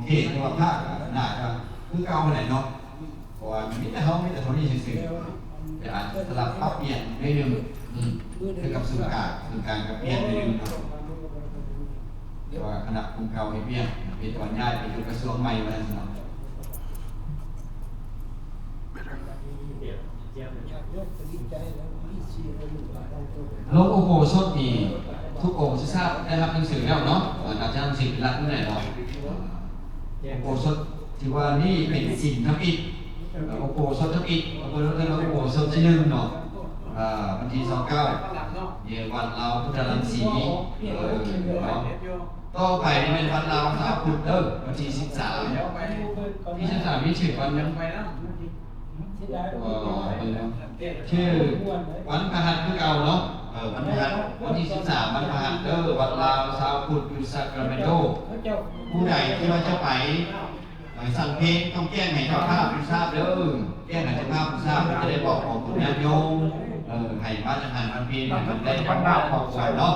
เขตจังหวัดภาคน่าจะคือเก่าไหนเนาะเพราะว่ามีแต่เขาไม่แต่เท่านี้ซื่อๆแต่อาจจะสลับปรับเปลี่ยนได้หนึ่งคือกับสื่อกลางกับเปลี่ยนได้หนึ่งครับแต่ว่าคณะกลุ่มเก่าให้เปลี่ยนเป็นตอนย้ายไปอยู่กระทรวงใหม่มาแล้วเนาะโลกโอโหสดมีทุกองค์ทราบได้รับหนังสือแล้วเนาะอาจารย์หนังสือเป็นหลักนั่นแหละเนาะโอโหสดที่ว่านี่เป็นสิ่งทำอิฐโอโหสดทำอิฐโอโหสดที่หนึ่งเนาะวันที่29เยวันเราพุทธรังสีต่อไปนี่เป็นวันเราสาวพุทธวันที่13ที่13นี่ชื่อวันนั้นชื่อวันพฤหัสคือเก่าเนาะวันพฤหัสวันที่13วันพฤหัสวันลาวสาวพุทธอยู่ซักราเมนโดผู้ใดที่ว่าจะไปสั่งเพลงต้องแจ้งให้เจ้าภาพทราบเด้อแจ้งให้เจ้าภาพทราบจะได้บอกของคุณญาติโยมให้มาจากหันวันเพลงมันได้วันหน้าของใสเนาะ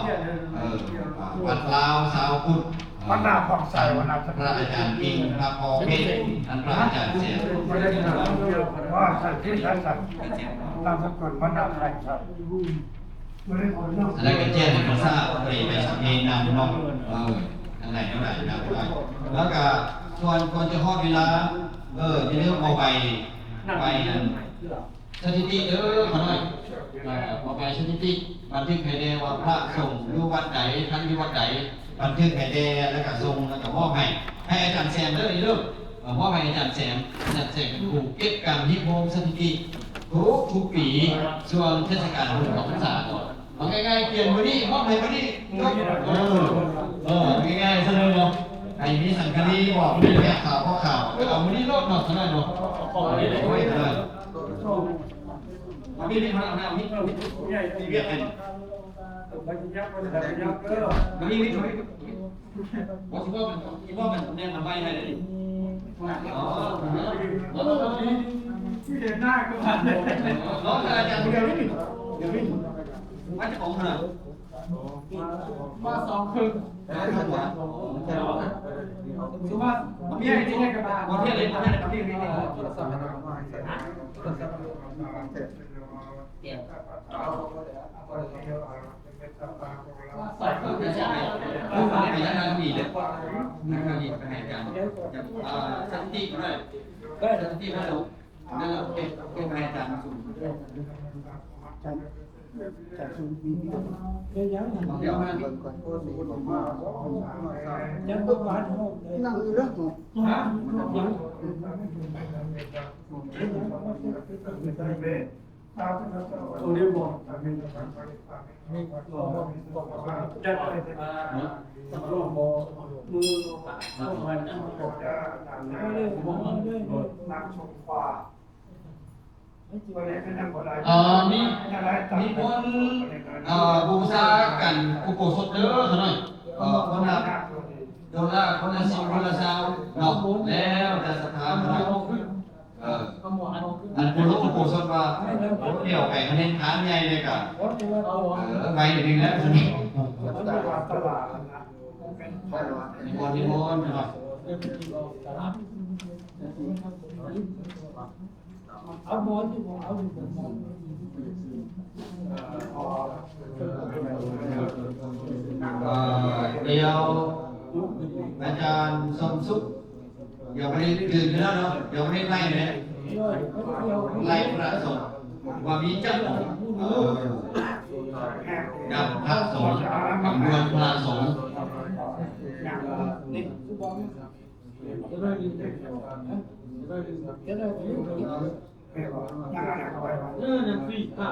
วันลาวสาวพุทธวันหน้าของใสวันหน้าพระอาจารย์กิงพระพอเพชรท่านพระอาจารย์เสียว่าสัตว์ที่ใช้สัตว์ตามสกุลวันหน้าใครครับแล้วก็แจ้งให้เขาทราบไปสังเกตนำเนาะอันไหนนะแล้วก็ก่อนจะฮอดเวลาจะเริ่มเอาไปสถิติขอหน่อยเอาไปสถิติบันทึกให้ได้ว่าพระสงฆ์อยู่วัดไหนท่านอยู่วัดไหนบันทึกให้ได้แล้วก็ส่งแล้วก็มอบให้อาจารย์แซมเริ่มมอบให้อาจารย์แซมเป็นผู้เก็บการฮิปโฮมสถิติทุกปีช่วงเทศกาลบุญของพรรษาเอาง่ายๆเปลี่ยนมื้อนี้มอบให้มื้อนี้ง่ายๆซะเลยเนาะไอ้มีสังกัดีบอกนี่แหละข่าวก็เอามื้อนี้โลดเนาะเท่านั้นเนาะโอ้ยมาพี่นี่มาเอาหน้าพี่ใหญ่ที่เวียดเป็นมาที่ยักษ์มาที่ยักษ์มาพี่นี่บอกว่ามันเนี่ยทำใบให้เลยอ๋อที่เห็นหน้าก็ผ่านเลยน้องอาจารย์เดี๋ยวนี้มาจากของเธอมา2 คืนสุภาพเมียที่ให้กระดาษวันที่อะไรวันที่อะไรวันที่อะไรใส่ก็จะใช่ไปยังงานดีเลยงานดีไปให้กันสถิติก็ได้สถิติมาดูนั่นแหละเก็บให้อาจารย์สูงจากสูงปีเดี๋ยวยังมาก่อนพูดผมว่ายังก็หวานหอมเลยนั่งอยู่แล้วฮะตรงนี้บอกจะไปมือมันนั่งชมฟ้ามีคนบูชากันอุโบสถขนาดคนละคนละสิบคนละชาวเนาะแล้วแต่สถานเนาะอันคนรู้อุโบสถว่าเดี่ยวไก่คะแนนฐานใหญ่เลยกับไปหนึ่งแล้วคนนี้นิมนต์เนาะเอาหมอนที่ผมเอาอยู่ผมมองเดี๋ยวอาจารย์สมสุขอย่าไปดื่มแล้วเนาะอย่าไปไล่เลยไล่พระสงฆ์ว่ามีเจ้ากับพระสงฆ์กับเมืองพระสงฆ์ยังฟรีค่ะ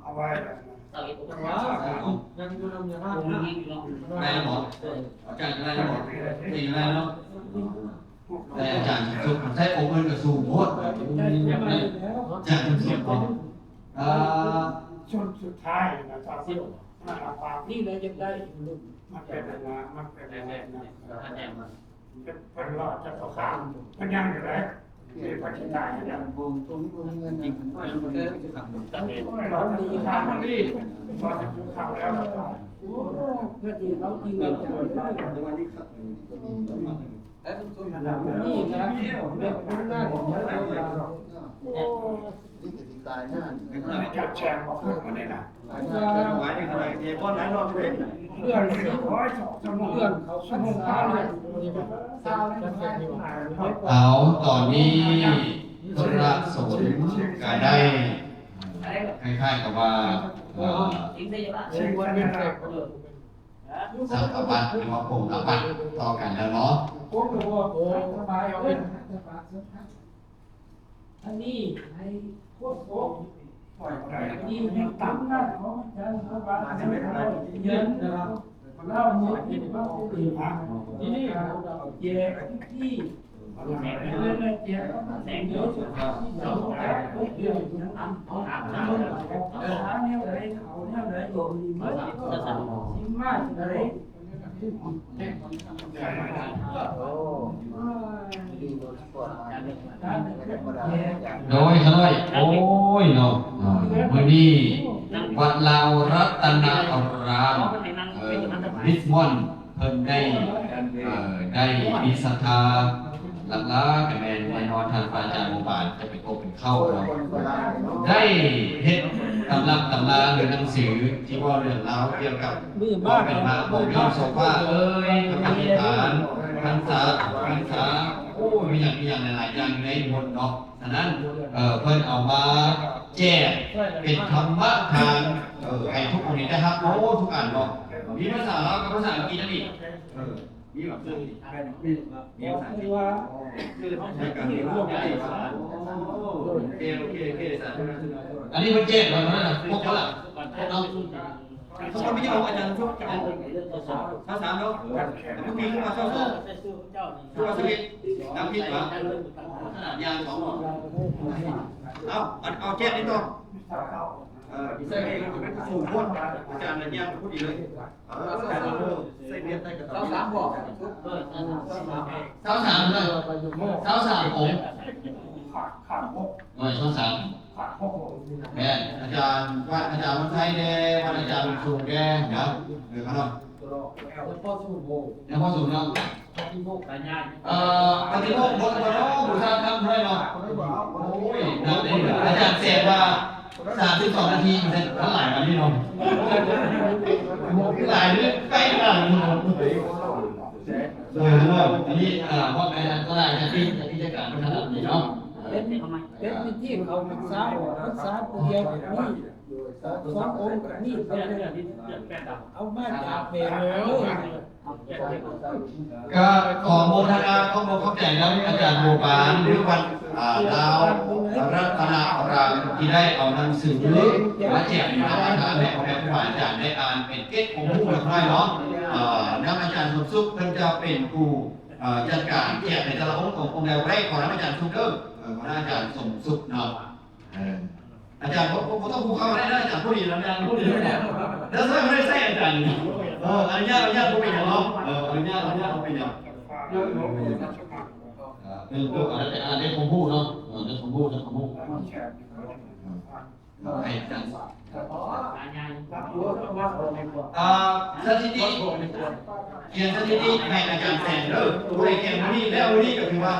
เอาไว้ยังดูน้ำยาได้หมดอาจารย์ได้หมดดีได้เนาะแต่อาจารย์สุขใช้องค์เงินกับสูงโคตรอาจารย์สุขช่วงสุดท้ายนะครับนี่เลยจะได้มันเป็นอะไรมันเป็นอะไรนะเป็นหลอดจะขาวมันยังอยู่ไหน เรียกว่าจะได้นะ ตรงนี้ตรงนี้เงินจริงมันจะขับ เราดีทางมันดีพอจะดูข่าวแล้วเราก็โอ้เพื่อที่เขาจริงเราจะได้นี่นะเป็นคนหน้าของเราจับแชร์มาพูดมาได้นะเพื่อนร้อยสองชั่วโมงเพื่อนเขาชั่วโมงห้าเลย เอาตอนนี้พระสงฆ์ก็ได้คล้ายๆกับว่าสังฆบัตรหรือว่าผงอาบัตต่อกันแล้วเนาะ อันนี้ให้โคตรโคตรนี่ให้ตั้งหน้าของอาจารย์พระบาทสมเด็จพระเย็นนะครับเล่าหมดที่ว่าเป็นทางที่นี่เราแจกที่เล่นแจกแสงเยอะสุดเราแจกทุกเดือนอันเอาหาเนี่ยเลยเขาเนี่ยเลยโดนดีมากสิ่งมากเลย โดยขน้อยโอ้ยเนาะมื้อนี้วัดลาวรัตนอารามริชมอนด์เพิ่นได้มีศรัทธาหลักล้ากับแม่นแน่นอนท่านอาจารย์โมบานจะเป็นพบเป็นเข้าเนาะได้เฮ็ดตำรับตำราหรือหนังสือที่ว่าเรื่องราวเกี่ยวกับความเป็นมาของเรื่องโซฟาเอ้ยพระกฐิฐานพรรษาโอ้ยมีอย่างหลายๆอย่างอยู่ในบทเนาะฉะนั้นเพิ่นเอามาแจกเป็นธรรมะทานให้ทุกคนได้รับโอ้ทุกอันเนาะมีภาษาลาวกับภาษาอังกฤษนั่นอีกมีแบบซึ่งมีภาษาอังกฤษว่าในการเรียนรู้ได้โอเคอันนี้มันแจกแล้วนะพวกเขาล่ะเนาะทุกคนไม่ใช่อาจารย์ช่วยภาษาเนาะเมื่อกี้ขึ้นมาช่วยช่วยสวิตน้ำพริกเหรอขนาดยาง2 หลอดเอาแจกนิดหน่อยใส่เองเป็นสูตรพ่นอาจารย์อะไรเนี่ยพูดดีเลยใส่เบียร์ใส่กระต่าย3 บอก23เลย23ผมขาดหก 23ขาดหก แม่อาจารย์วันไทยแดงวันอาจารย์สูงแดงเนาะหรือขนมแล้วพ่อสูงเนาะปฏิโมกข์บนบูชาธรรมด้วยเนาะโอ้ยนั่นเองอาจารย์เสกว่า32 นาทีเสร็จเท่าไหร่กันพี่น้องหลายเรื่องใกล้กันอันนี้ว่าไงนะก็ได้ที่จะการพัฒนาดีเนาะเป็นที่เขาศึกษาเดียวนี่2 องค์นี่เอามาจากเมรุเลย ก็ขอโมทนาข้อมูลเข้าใจแล้วอาจารย์โมบานหรือวันดาวรัตนาอารามที่ได้เอาหนังสือมาแจกในอาจารย์และของผู้อาจารย์ได้อ่านเป็นเก็ตของผู้หลักได้เนาะนักอาจารย์สมศุขเพิ่นจะเป็นผู้จัดการแจกในแต่ละองค์ขององค์ใดแรกของนักอาจารย์ซุกเกอร์ของอาจารย์สมศุขเนาะอาจารย์ผมต้องพูดเข้าได้นะอาจารย์พูดดีแล้วอาจารย์พูดดีแล้วเนี่ยแล้วถ้าไม่ได้ใส่อาจารย์อนุญาตผมเป็นอย่างเนาะอนุญาตผมเป็นอย่างอันนี้ผมพูดเนาะอันนี้ผมพูดให้อาจารย์สถิติเขียนสถิติให้อาจารย์แซนผู้ใดเขียนวันนี้แล้ววันนี้ก็คือว่า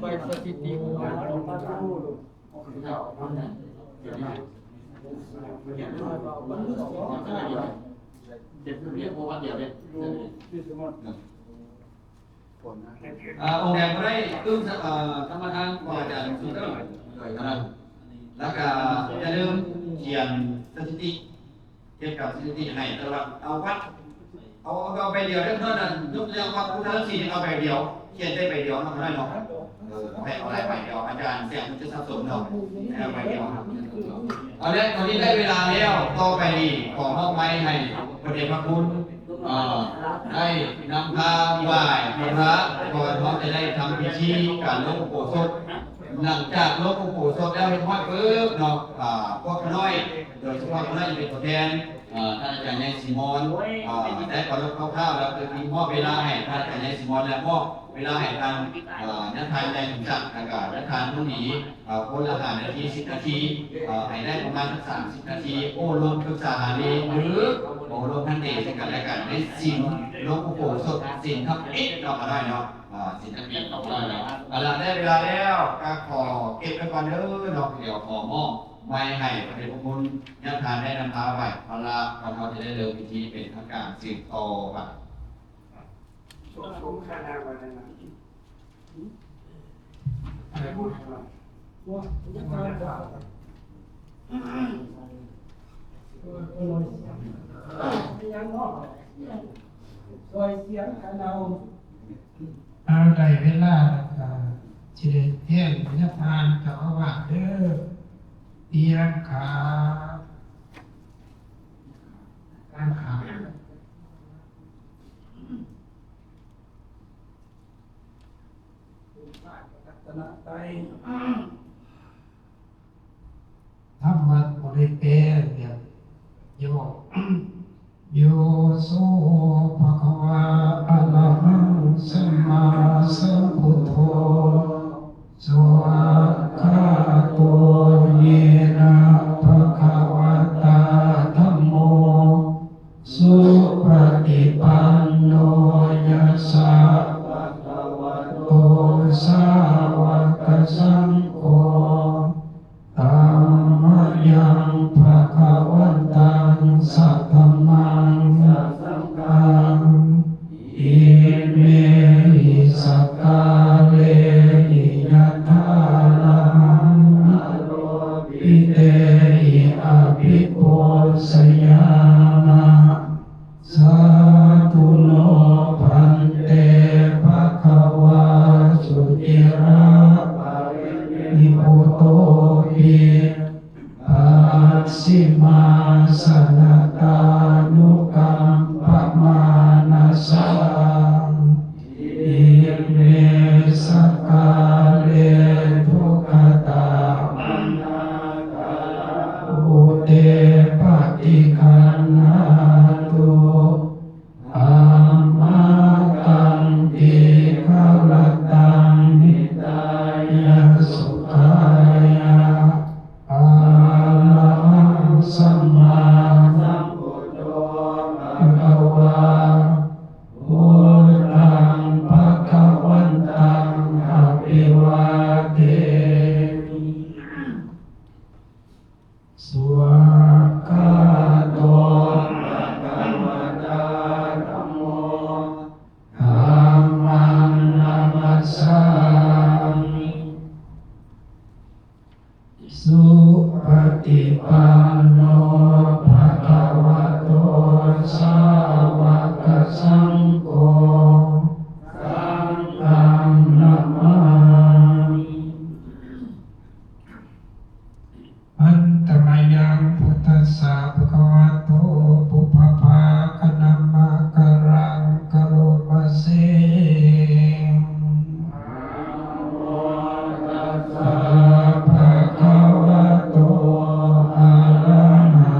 ไปสถิติมาลงมาดูเรียกว่าเดียวเลยองค์แดงก็ได้ตึ้งธรรมทานของอาจารย์สุดยอดแล้วก็อย่าลืมเขียนสถิติเกี่ยวกับสถิติให้ตลอดเอาวัดเอาไปเดียวเท่านั้นยกตัวอย่างว่าพุทธศิลป์เอาไปเดียวเขียนได้ไปเดียวทำได้เนาะให้เอาอะไรไปเดียวอาจารย์เสียงมันจะสับสนเนาะเอาไปเดียวเอาละตอนนี้ได้เวลาแล้วต่อไปนี้ขอมอบไม้ให้พระเดชพระคุณได้นำพาไหว้พระก่อนเขาจะได้ทำพิธีการลงอุโบสถ หลังจากหลวงปู่สวดแล้วเห็นว่าปึ๊บเนาะพวกน้อยโดยเฉพาะน้อยเป็นตัวแทนท่านอาจารย์ยายซีมอนได้ขอรับคร่าวๆแล้วคือมีมอบเวลาให้ท่านอาจารย์ยายซีมอนและมอบเวลาให้ทางนักทานใจถึงจักรนักทานผู้หนีคนละ5 นาที10 นาทีให้ได้ประมาณสัก30 นาทีโอ้ลงปรึกษาหารือหรือโอ้ลงท่านเดชกันและกันได้สิ่งหลวงปู่สดสิ่งทับอิฐเราก็ได้เนาะสิ่งทับอิฐเราก็ได้เนาะได้เวลาแล้วก็ขอเก็บไปก่อนเด้อเนาะเดี๋ยวขอมอบไม่ให้พระเดชพระคุณญาติทานได้นำพาไปพระเขาจะได้เริ่มพิธีเป็นทางการสืบต่อไป ผมขนาดวันนั้นอะไรพูดอะไรว่าจะมาด่ายังนอกซอยเสียงกันเอาได้เวลาจะได้แจ้งพระทานเจ้าอาวาสเด้อเตรียมขาการขาไปธรรมะบริเปณเนี่ยโยโยโสภะคะวะอะระหังสัมมาสัมพุทโธสวากขาโตเยนะภะคะวะตาธัมโมสุปฏิปันโนยัสสะโตสาวกสังโฆธัมมังยังภะคะวันตังสัทธัมมังสังฆังอิเมหิสักกาเลหิยัตถาลังปิเตหิอภิปุสยามะสาธุโนพันเตภะคะวาสุติระนิพุโตปิปัสสิมาสนตานุกัมปะมานัสสังอิเมสักกาเลทุกขตาอุเตปฏิคันหาตุอามาตังติขลตังนิตายะสุขายะอะระหังสัมมาสัมพุทโธภะคะวาพุทธังภะคะวันตังอะภิวาเทมิสุวากาโตภะคะวะตาธัมโมธัมมังนามัสสามิสุปฏิปันโนภะคะวะโตสาวกสังโฆสังฆังนะมามิ อันตมยังพุทธัสสะภะคะวะโตปุพพาคะนัมมะกะรังกะโรมะเสภะคะวะโตอะระหะ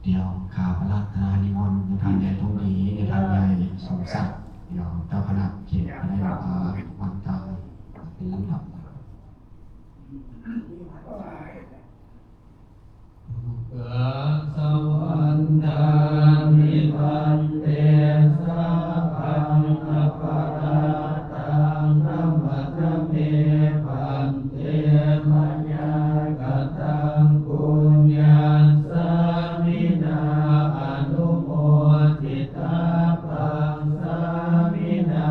เดี๋ยวข่าวพระราชทานนิมนต์ในทางใหญ่ตรงนี้ในทางใหญ่สมศักดิ์เดี๋ยวเจ้าคณะเขตได้วางตาเป็นลำดับเกิดสวรรค์นิพันเตสะพังอปาราตังธัมมะทัมเมพันเตมัญญากตังปุญญาสามินาอนุโมทิตาปังสามินา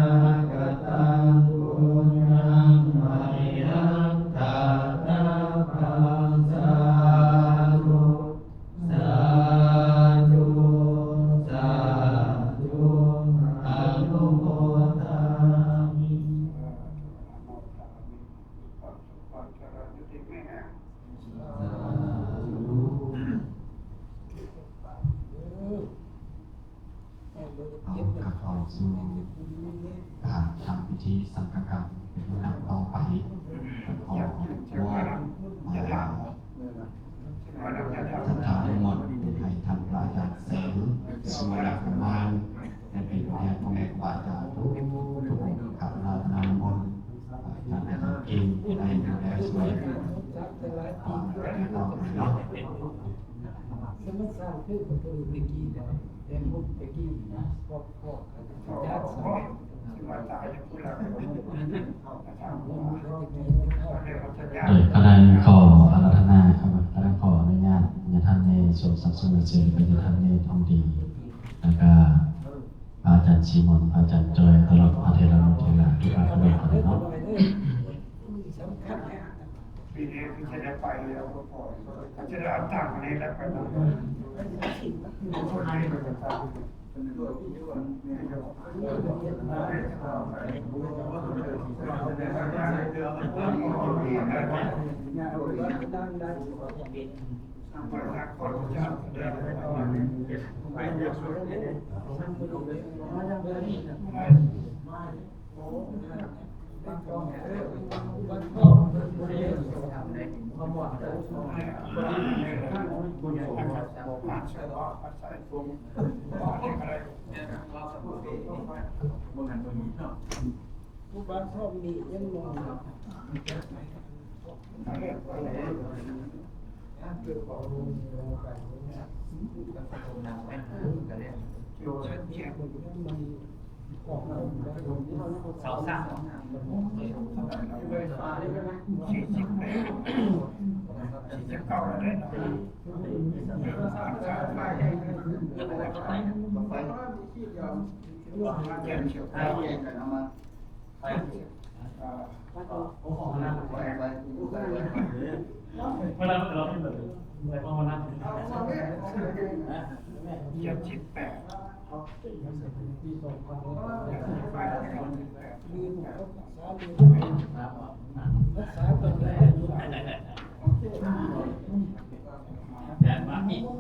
กตังปุญญังมัยยังตาตาปังสาธุสาธุสาธุอนุโมทามิ เอากระเข้าสู่การทำพิธีสังฆกรรมเป็นลำดับต่อไปขอว่ามาลาท่านทำทั้งหมดให้ท่านพระอาจารย์แสงสุวรรณกุมารและเป็นผู้แทนของครูบาอาจารย์ทุกองค์ขับราชนามนท่านอาจารย์เก่งได้ดูแลสวยต่อไปเนาะ สมัยสร้างคือประตูตะกี้เนี่ยแต่มุกตะกี้นะพวกญาติสมัยคณะขออาราธนาครับคณะขออนุญาตญาท่านในส่วนสักส่วนเสียเป็นญาท่านในท้องดีแล้วก็อาจารย์ชิมอนอาจารย์จอยตลอดพระเทระนุเทระทุกอาคณะเนาะ สำคัญเนี่ย ปีนี้คือจะได้ไปแล้วก็พอเขาจะได้เอาตังค์นี้แล้วไปหมดผู้บ้านชอบมียังมองเสาสาม เวลาเราไม่เหมือนอะไรประมาณนั้น ที่สองพันมีหัวรักษาตัวเอง แดนมาอีกไ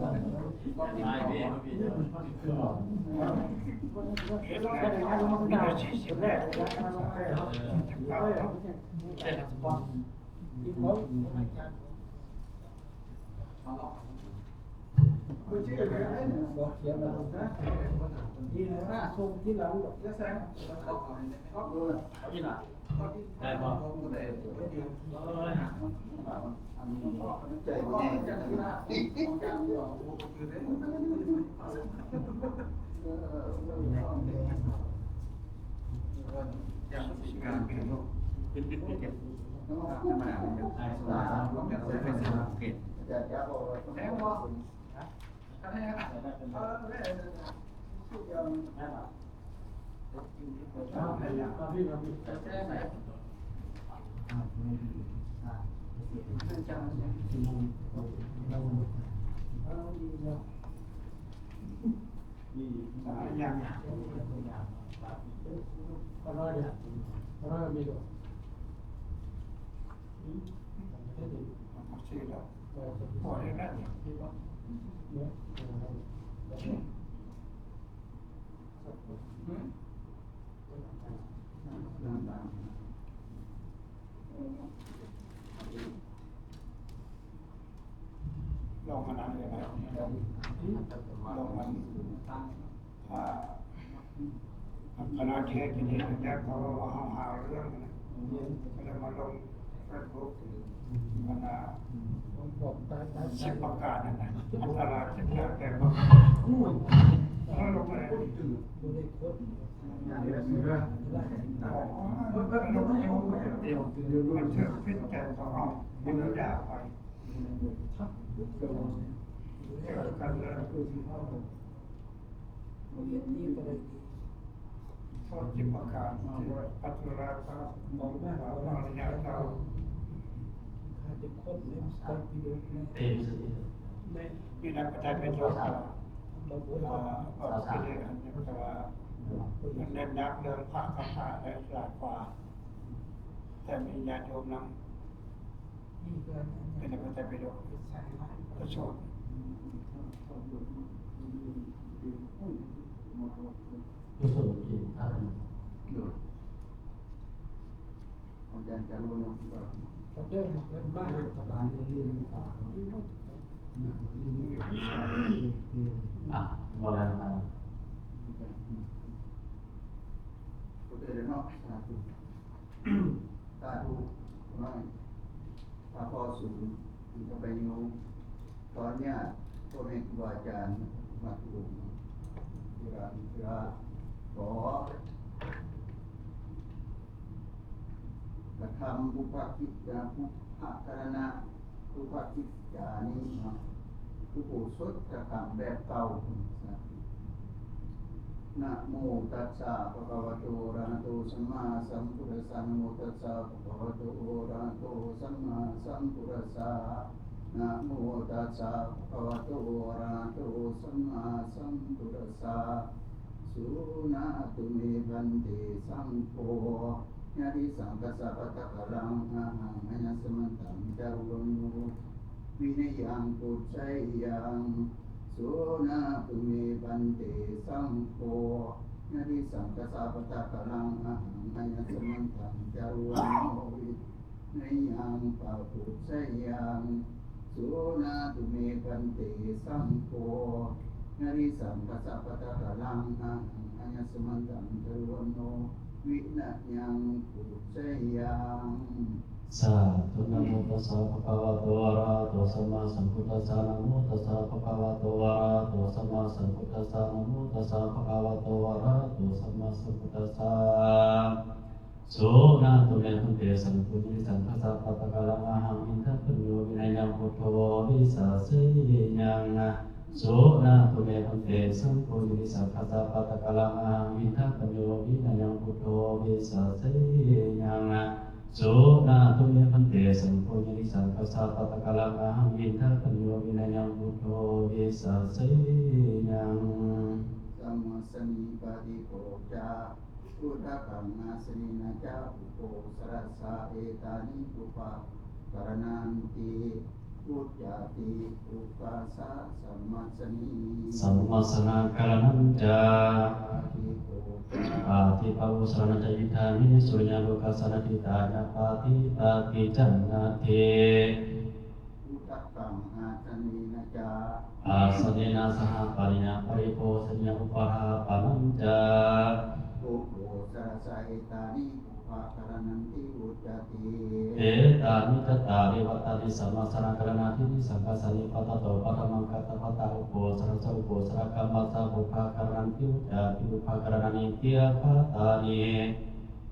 ม่พี่พี่ บอกเสียงดังนะที่หน้าทรงที่หลังบอกจะแซง พี่หน่อยได้ป่ะ บ ลงมานานเลยนะลงมันคณะเทศที่นี่แต่เขาหาเรื่องนะก็เลยมาลงเฟซบุ๊กคณะสิบประกาศนั่นนะอันตรายจะเกิดแต่ก็ลงมาเลยมันเชื่อพิจารณาของเราเป็นระดับไปกันเลยทอดจิตประการปัจจุบันก็มองว่าเราอยากเรามีนักประจันเป็นโยคะบอกไปเลยแต่ว่ามันเน้นนักเรื่องพระคาถาและหลายกว่าแต่มีญาติโยมนำเป็นนักประจันเป็นโยคะก็ชอบรู้สึกกินอะไร อาจารย์จะรู้นะ เรื่องเป็นบ้านสบายเรื่อง โบราณมา ก็เดินเนาะตาดูว่าตาพอสูงจะไปโยมตอนเนี้ยพ่อแม่ครูอาจารย์มาดูเวลาขอกระทำบุพกิจจาบุพการณะบุพกิจจานี้ผู้ผู้สดกระทำแบบเก่านะโมตัสสะภะคะวะโตอะระหะโตสัมมาสัมพุทธัสสะนะโมตัสสะภะคะวะโตอะระหะโตสัมมาสัมพุทธัสสะนะโมตัสสะภะคะวะโตอะระหะโตสัมมาสัมพุทธัสสะสุนาตุเมพันติสังโฆญาติสังฆสัพพะตะกะลังอะหังอะยัสมันตังจารุโนวินัยยังปุจจัยยังสุนาตุเมปันเตสังโฆญาติสังฆสัพพะตะกะลังอะหังอะยัสมันตังจารุโนวินัยยังปะปุจจัยยังสุนาตุเมปันเตสังโฆญาติสังฆสัพพะตะกะลังอะหังอะยัสมันตังจารุโนวินัยยังปุจจัยยัง สาธุนะโมตัสสะภะคะวะโตอะระหะโตสัมมาสัมพุทธัสสะนะโมตัสสะภะคะวะโตอะระหะโตสัมมาสัมพุทธัสสะนะโมตัสสะภะคะวะโตอะระหะโตสัมมาสัมพุทธัสสะสุนาตุเมหันเตสังฆุญิสังฆสัพพะตะกะลังอะหังอินทะปัญโยวินัยยังพุทโธวิสาสียังสุนาตุเมหันเตสังฆุญิสังฆสัพพะตะกะลังอะหังอินทะปัญโยวินัยยังพุทโธวิสาสียังสุนาตุเมหันเตสังโฆญิสังฆสัพพะตะกะลังอะหังอินทะปัญโยวินัยยังพุทโธวิสาสียัง สัมมาสัมปะติโภจาพุทธกังนาสนินาจาอุโภสรัสสะเอตานิปุปะการนันติพุทธาติอุปาสะสัมมาสนิ สัมมาสนาการนันจา ปะติโภจา ปาติปะวุสรณจยิธามิสุญญาโลกัสสนติตาญาปาติตาติจันนาเท พุทธกังนาสนินาจา อาสเนนะสหปริญญาปริโภสัญญาอุปหาปานัญจา อุโภสรัสสะเอตานิปุปะการนันติอุจจติ เอตานิตตาเรวัตตานิสัมมาสนาการนาทินิสังฆาสนิปัตตโตปัตมังคัตตปัตตาอุโภสรสะอุโภสรกัมมัสสะอุปาการนันติอุจจาติอุปาการนันิเตียภัตตานิ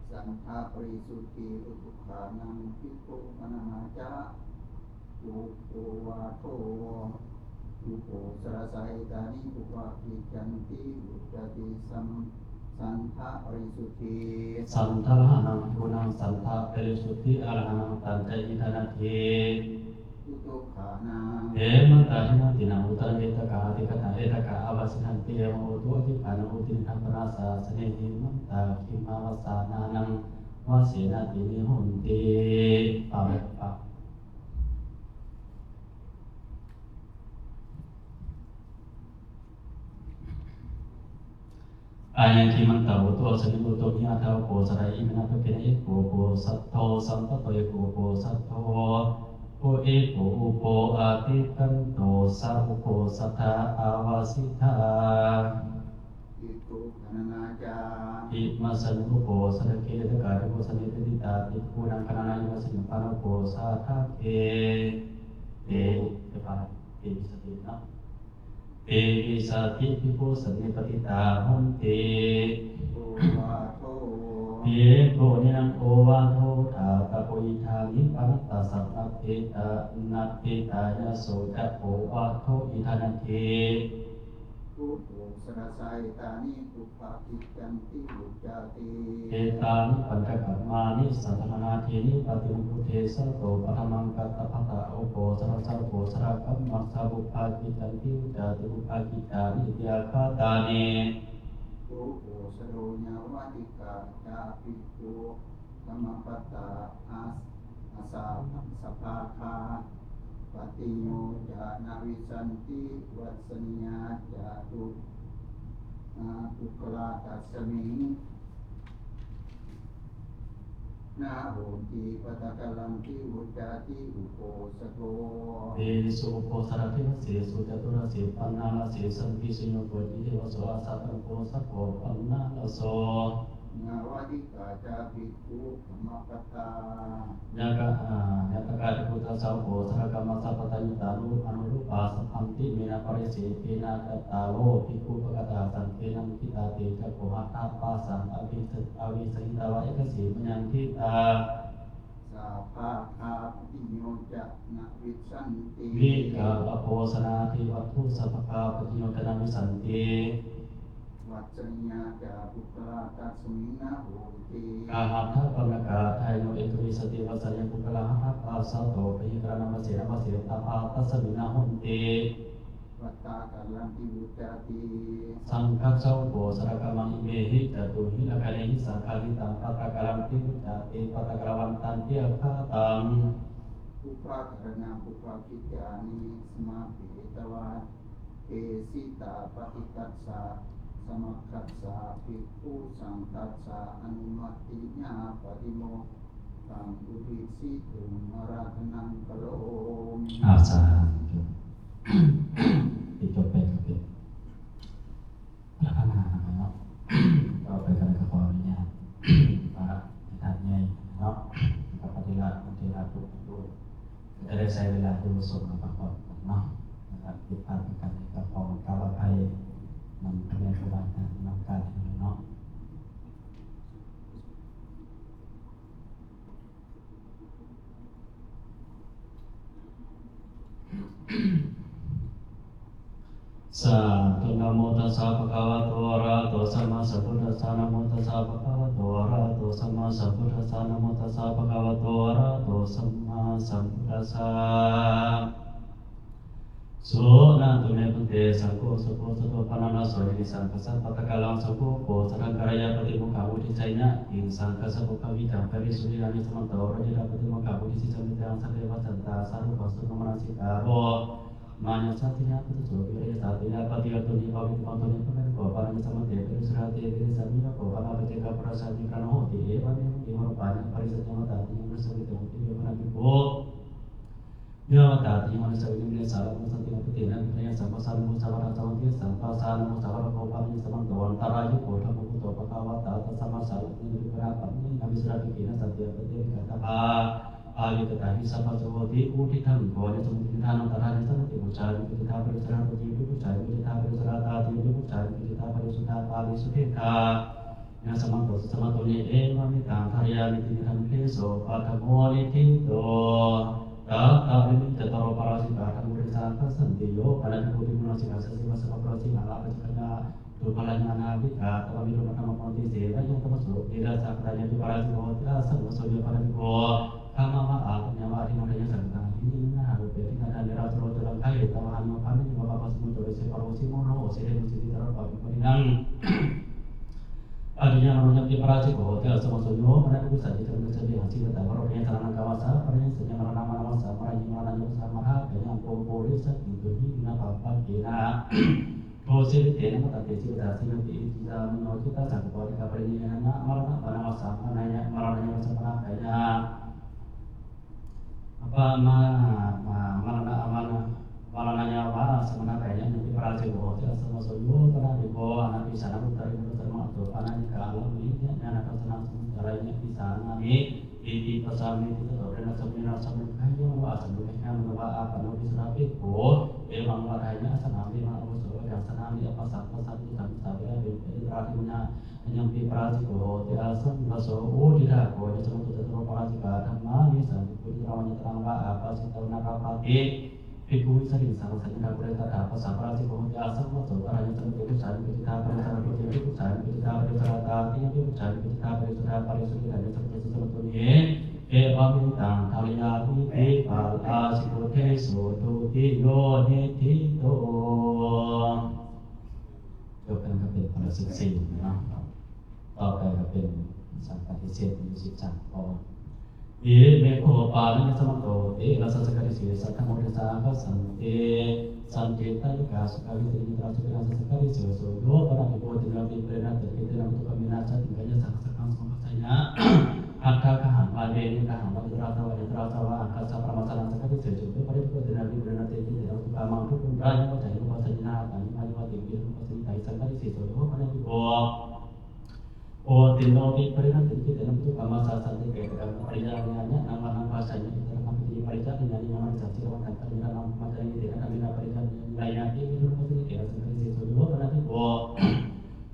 สันทาปริสุทธิอุทุขานังพิโกมนามาจาอุโภวาโทอุโภสรัสสะเอตานิปุปะกิจจันติอุจจติสันทาปริสุทธิ สันทะละนังปุนังสันทะเปริสุทธิอรหังตันใจอิทานาเท อุตุขานัง เอมันตาหินาตินาอุตระเวตกาติกตาเอตกาอวสินันติเอมโอตุอธิปานุอุตินังปนาสาสเนหิมันตาคิมาวสานานังวาเสนาตินิหุนติปะเวปะอายังคิมันตาอุตุสนิมุตุมิอาทาวโกสระอิมินาภเกนะเอโกโกสัทโธสัมปะโตเอโกโกสัทโธ โอเอโกอุโปอาติตันโตสัพโพสัทธาอาวาสิทธา อิตุขณนาจา อิมาสันอุโปสันเกตกาตุโปสันนิติตาติภูนังคณนายุสิงปานุโปสาทาเกเตเปาเตวิสตินะเตวิสติภิโภสันนิปติตาหุนเต โอวาโท เยโกนินังโอวาโทธาตะโพอิทานิปันตาสัพพะเทตานัตติตายะโสจัตโอวาโทอิทานันเท พุทโธสรสายตานิปุปปะกิจันติอุจจาติ เอตานิปัญจกัมมานิสัทธนาทีนิปฏิมุขเทสันโตปะธรรมังกัตตะภะตะโอโปสระสัพโปสระกัมมัสสะบุภากิจันติอุจจาติบุภากิจานิยาคาตาเน พุทโธสโรญาวาติกาจาปิโกธรรมปัตตาอาสาสภาคาปฏิโยจานาวิสันติวัสสนิยาจาตุปุคลาตัสสมิงนาโหติปตะกะลังติอุจจาติอุโปสโต เตสุโพสระทิเสสุจตุระเสปันนาลเสสัมปิสุโยโกติเทวโสอาสาตังโพสัพโพปันนาลโส นาวาดิกาจาปิกุธรรมปัตตา ญาตกาติพุทธสาวโพสระกัมมัสสะปะตายุตานุอนุรูปาสัพพันติเมนะปริเสเทนะกัตตาโลภิกขุปกตาสังเกนังคิตาเตจักโภหัตถาปาสังอวิสหิตาวะเอกสีมัญญันทิตา สาภาคาปฏิโยจะนาวิสันติ วิกาปโพสนาทิวัตถุสัพพะปฏิโยตนามิสันติ วัจจญญาจาปุคลาตัสสมิงนาโหติ กาหัตถะปัญกาไทยโนเอกวิสติวัสสัญญปุกลาหัตถะปัสสะโตปิกรณมัสเสนมัสเสตาภาตัสสมินาหุนติ วัตตากัลลันติอุจจาติ สังคัสสะโพสระกัมมังอิเมหิจตุหิละกะเนหิสังฆาลิตังปัตตะกะลังติอุจจาติปัตตะกะละวันตันติอาคาตัง ปุปะกะนาปุปะกิจานิสมาปิตวาเอสิตาปฏิตัสสะสมัคคัสสะภิกขุสังคัสสะอนุมัติญาปฏิโมกขังอุริสิตุมราธนังกะโลมิ อาสาธุติดจบไปก็เป็นพระพนาเนาะต่อไปกันก็ขออนุญาตพระท่านใหญ่เนาะกับปฏิบัติทุกด้วยจะได้ใช้เวลาดูสมกับพระเนาะนะครับติดตามกันกับพรกาวอภัยนำคะแนนสบายนำการเนาะ สาธุนะโมตัสสะภะคะวะโตอะระหะโตสัมมาสัมพุทธัสสะนะโมตัสสะภะคะวะโตอะระหะโตสัมมาสัมพุทธัสสะนะโมตัสสะภะคะวะโตอะระหะโตสัมมาสัมพุทธัสสะโสนะตุเมพุเตสังโฆสุโภสโตปะนะนะโสนิสังคัสสะปัตตะกะลังสุโภโภสรังกรายะปฏิโมกขวุฒิไสยะอินสังคัสสะภุควิตังปริสุริยานิสมันโตระจิระปฏิโมกขวุฒิสิสมิตังสัพเพวะสันตาสารุปัสสุนมนัสสิกาโรManya satinya putu sobi satinya pati atuni pawit pantuni panen ko parang sama te peri serati peri samina ko para beteka prasadi kana hoti e pami imor panya parisatnya matati yang sesuai dengan itu mana ko ya matati yang sesuai dengan salam santi putih dan punya sama salam musawara sama dia sampai salam musawara ko pami sama doan tarayu ko thamu to pakawat atau sama salam ini berapa ini habis rapi kina satya putih kata pa Ali ketahui sama jawati uti thang ko ne tum ti than ta than sa ti ucai ti tha pari sara ti ti ucai ti tha pari sara ta ti ti ucai ti tha pari sudha pali sudhe tha ya sama to ni e ma mi tang tharya ni ti than le so pa tha mo ni ti to ta ta ni ta taro parasita than muri san pa san ti yo pada ti puti muna sing asa siwa sa parasita ala pa chikanya to palanya na bi ka ta mi ro na ma pa ti se la yang ta so ni da sa katanya ti parasita ho ta sa so yo para ko kama maaf nyamari modanya sangat ini harus beri nada nera terus dalam kait tawahan makan ini bapak semua dari separuh simono sih mesti taruh bagi peninang adinya menunjuk di parasi bahwa tidak semua sunyo mana itu saja terus saja hasil data orangnya tanah kawasan orangnya saja nama masa orangnya mana yang sama hanya polisi itu ini apa kira proses ini mata tesi data sih tidak menurut kita sangat boleh kabar ini malah mana masa mananya malah yang sama kayaknya apa malananya apa sebenarnya nanti perajin bahwa tidak semua soyo karena di bawah anak bisa namun dari termasuk anak ke alam ini anak senang caranya bisa nami di pasal itu dan sebenarnya sebenarnya asal apa nabi serapi emang warnanya senang di mana usul yang senang di pasal itu kan saya dari terakhirnya yang di perajin bahwa tidak semua soyo tidak bahwa semua itu perajin karena ini sampai punya terang apa sih tahu nak apa Ibu sering sama saja nak boleh tak apa sampai si kamu jasa mau tahu caranya terus cari kita pada cara itu cari kita pada cara tadi itu cari kita pada cara pada sudah ada terus sebetulnya minta kalian ini pada si kote suatu tiyo neti to bukan kapten pada seksiต่อไปก็เป็นสังกัดที่เสียเป็น13เมโคปานิสมโตรัสสกริสีสัทธโมเดสาคัสสันเตสันเจตานิกาสุขาวิตริตราสุขาสัสสกริสีโสโยปะนะโพตินาวิเปรนะเตตินะมุตกมินาชติกายสังสังสมภัสยะอัตถะกหังวาเดนิกหังวะตราตวะยตราตวะอัคคัสสะปรมัสสะสักริสีโสโยปะริโพตินาวิเปรนะเตตินะมุตกมังทุกุรายะวะจัยโนปัสสินาตันมายวะติวิรุปัสสิไตสังกริสีโสโยปะนะวิโกตินโนติปริณติkita dalam itu kama sasa di dalam perjalanannya nama-nama bahasanya kita dalam di perjalanan yang nama saksi orang kata kita nama materi kita nama perjalanan lainnya itu pasti kita sendiri itu dua pada itu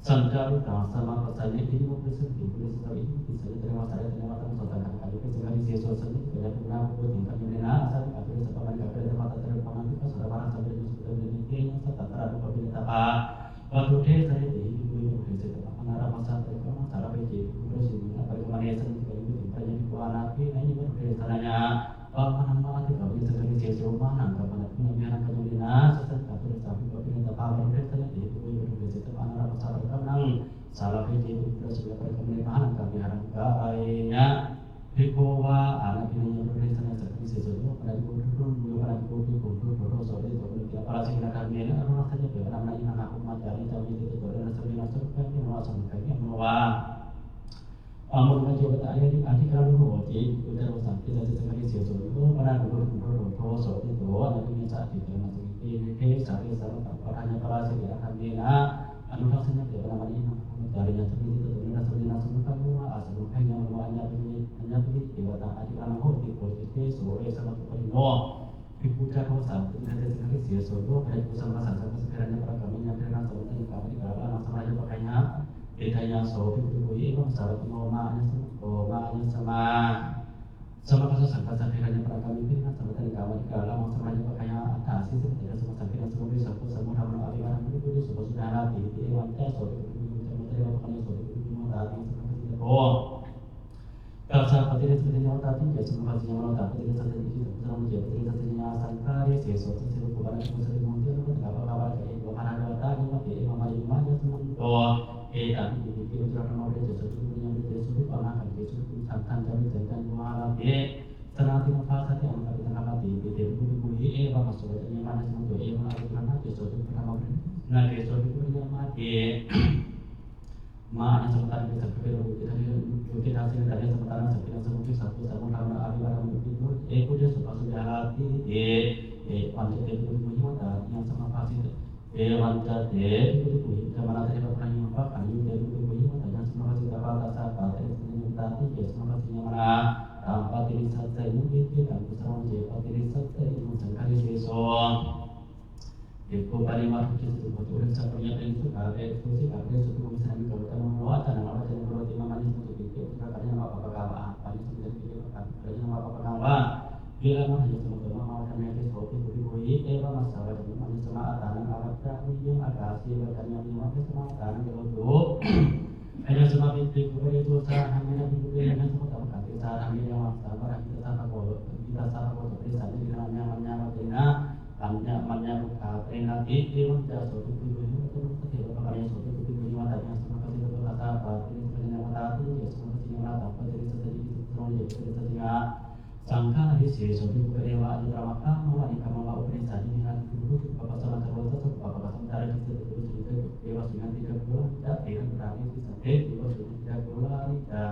sancaru sama bahasanya ini mau present itu bisa terima saya terima kasih saudara kali itu sekali sesuatu sendiri kita pernah tingkat mengenai asal atau sepaman kata tempat terpangan kita sudah barang sampai itu sudah ini serta terhadap pemerintah apa waktu dia saya di ibu Nara masa terkena cara biji terus ini apa yang mana yang kita ini banyak di bawah nabi ini baru dari tanahnya mana mana kita bisa sekali sesuatu mana kita pada punya biara penyelina sesuatu kita tapi kalau kita tahu dari tanah itu baru dari situ nara masa terkena salah biji terus juga pada kemuliaan kami harap lainnya dikowa anak ini yang dari tanah sekali sesuatu pada dulu pada dulu sore itu kita para sih kita kami ini orang saja biar nama ini anak materi tapi itu dari sebenarnya sampai bahwa amun mencoba tanya di adik kalau di udah sampai dari sekali sesuatu pada dulu so itu ada yang saat itu masih ini sampai hanya para sih kita kami anu rasanya dia nama ini dari yang seperti itu dengan sebenarnya semua semua asal hanya hanya begini kita adik kalau di politik sore sama perino diputar sampai dari sekali sesuatu pada bersama sama sekarangnya para kami yang berada di kami kalau sama aja pakainya ditanya soal itu imam sahabat nomanya sama kasus sangka sakiranya para kami itu kan sama tadi kawan kalau sama aja pakainya atas itu tidak sama sakiranya semua bisa semua nama ali orang itu sudah hati di wanita soal itu sama tadi pakainya soal itu cuma hati seperti itu kalau sahabat ini sebenarnya tadi ya semua hasilnya mana tapi tidak saja itu sama menjadi tidak saja sangka ya sesuatu itu bukan cuma sering muncul kan kabar kayak itu karena ada tadi mati imam alimanya semua tapi di ujian mau dia sesuatu yang dia sudah pernah kan dia sudah tentang dari tentang muara dia terhati mafasat yang kita tengah di buku apa maksudnya mana semua itu mana mana dia sudah pernah nah dia sudah punya mati mana sementara kita kita hasil dari sementara sekitar semua satu sama karena ada barang itu dia sudah hati wanita itu punya mata yang sama fasih wanita itu mana tadi pernah nyampak kayu dari buku mata yang sama fasih apa sahabat itu tadi ya sama fasihnya mana tanpa diri saja ini kan bersama jiwa diri saja ini mencari sesuatu itu paling masuk itu betul sebenarnya itu ada itu sih ada suatu misalnya kalau kita mau tanam apa jadi kalau timah manis untuk itu katanya apa kawan paling sebenarnya itu katanya apa kawan bila mana itu teman-teman mau tanam itu seperti buku masalah itu manis sama tanam alat yang agak hasil katanya lima sama tanam kalau hanya cuma itu itu hanya buku dengan semua tahu kan kita hanya yang masalah kita tanam kalau seperti saja dengan namanya mannya pernah itu tidak suatu tujuan itu tidak pakai suatu tujuan mata yang sama kasih itu kata apa ini sebenarnya mata itu ya sama kasih mata apa jadi seperti itu terus jadi sepertinya sangka di sini suatu kerewa di ramaka mau di kamar mau perintah ini nanti dulu bapak sama terus tetap bapak sementara kita terus itu dewa sudah tidak boleh tidak berani sampai dewa sudah tidak boleh tidak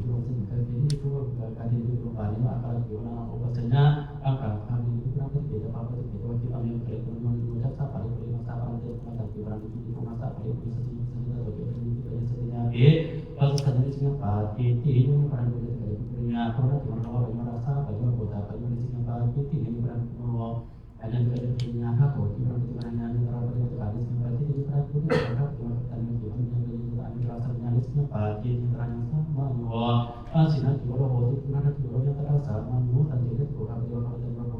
itu mungkin kali itu kali itu kembali akal gimana obatnya angka kami itu berapa beda apa itu beda kita ambil kali itu menurut saya pada kali masa pada masa berapa itu masa pada bisa atau kita itu sebenarnya pas kadang itu apa itu pada punya apa cuma kalau merasa kalau kota kalau di sini apa itu bukan mau ada juga punya hak atau kita berani antara pada itu ada seperti itu kan itu hak cuma tadi itu yang rasanya itu apa yang terang sama yo sinar juga bahwa itu ada juga yang terasa sama yo dan juga program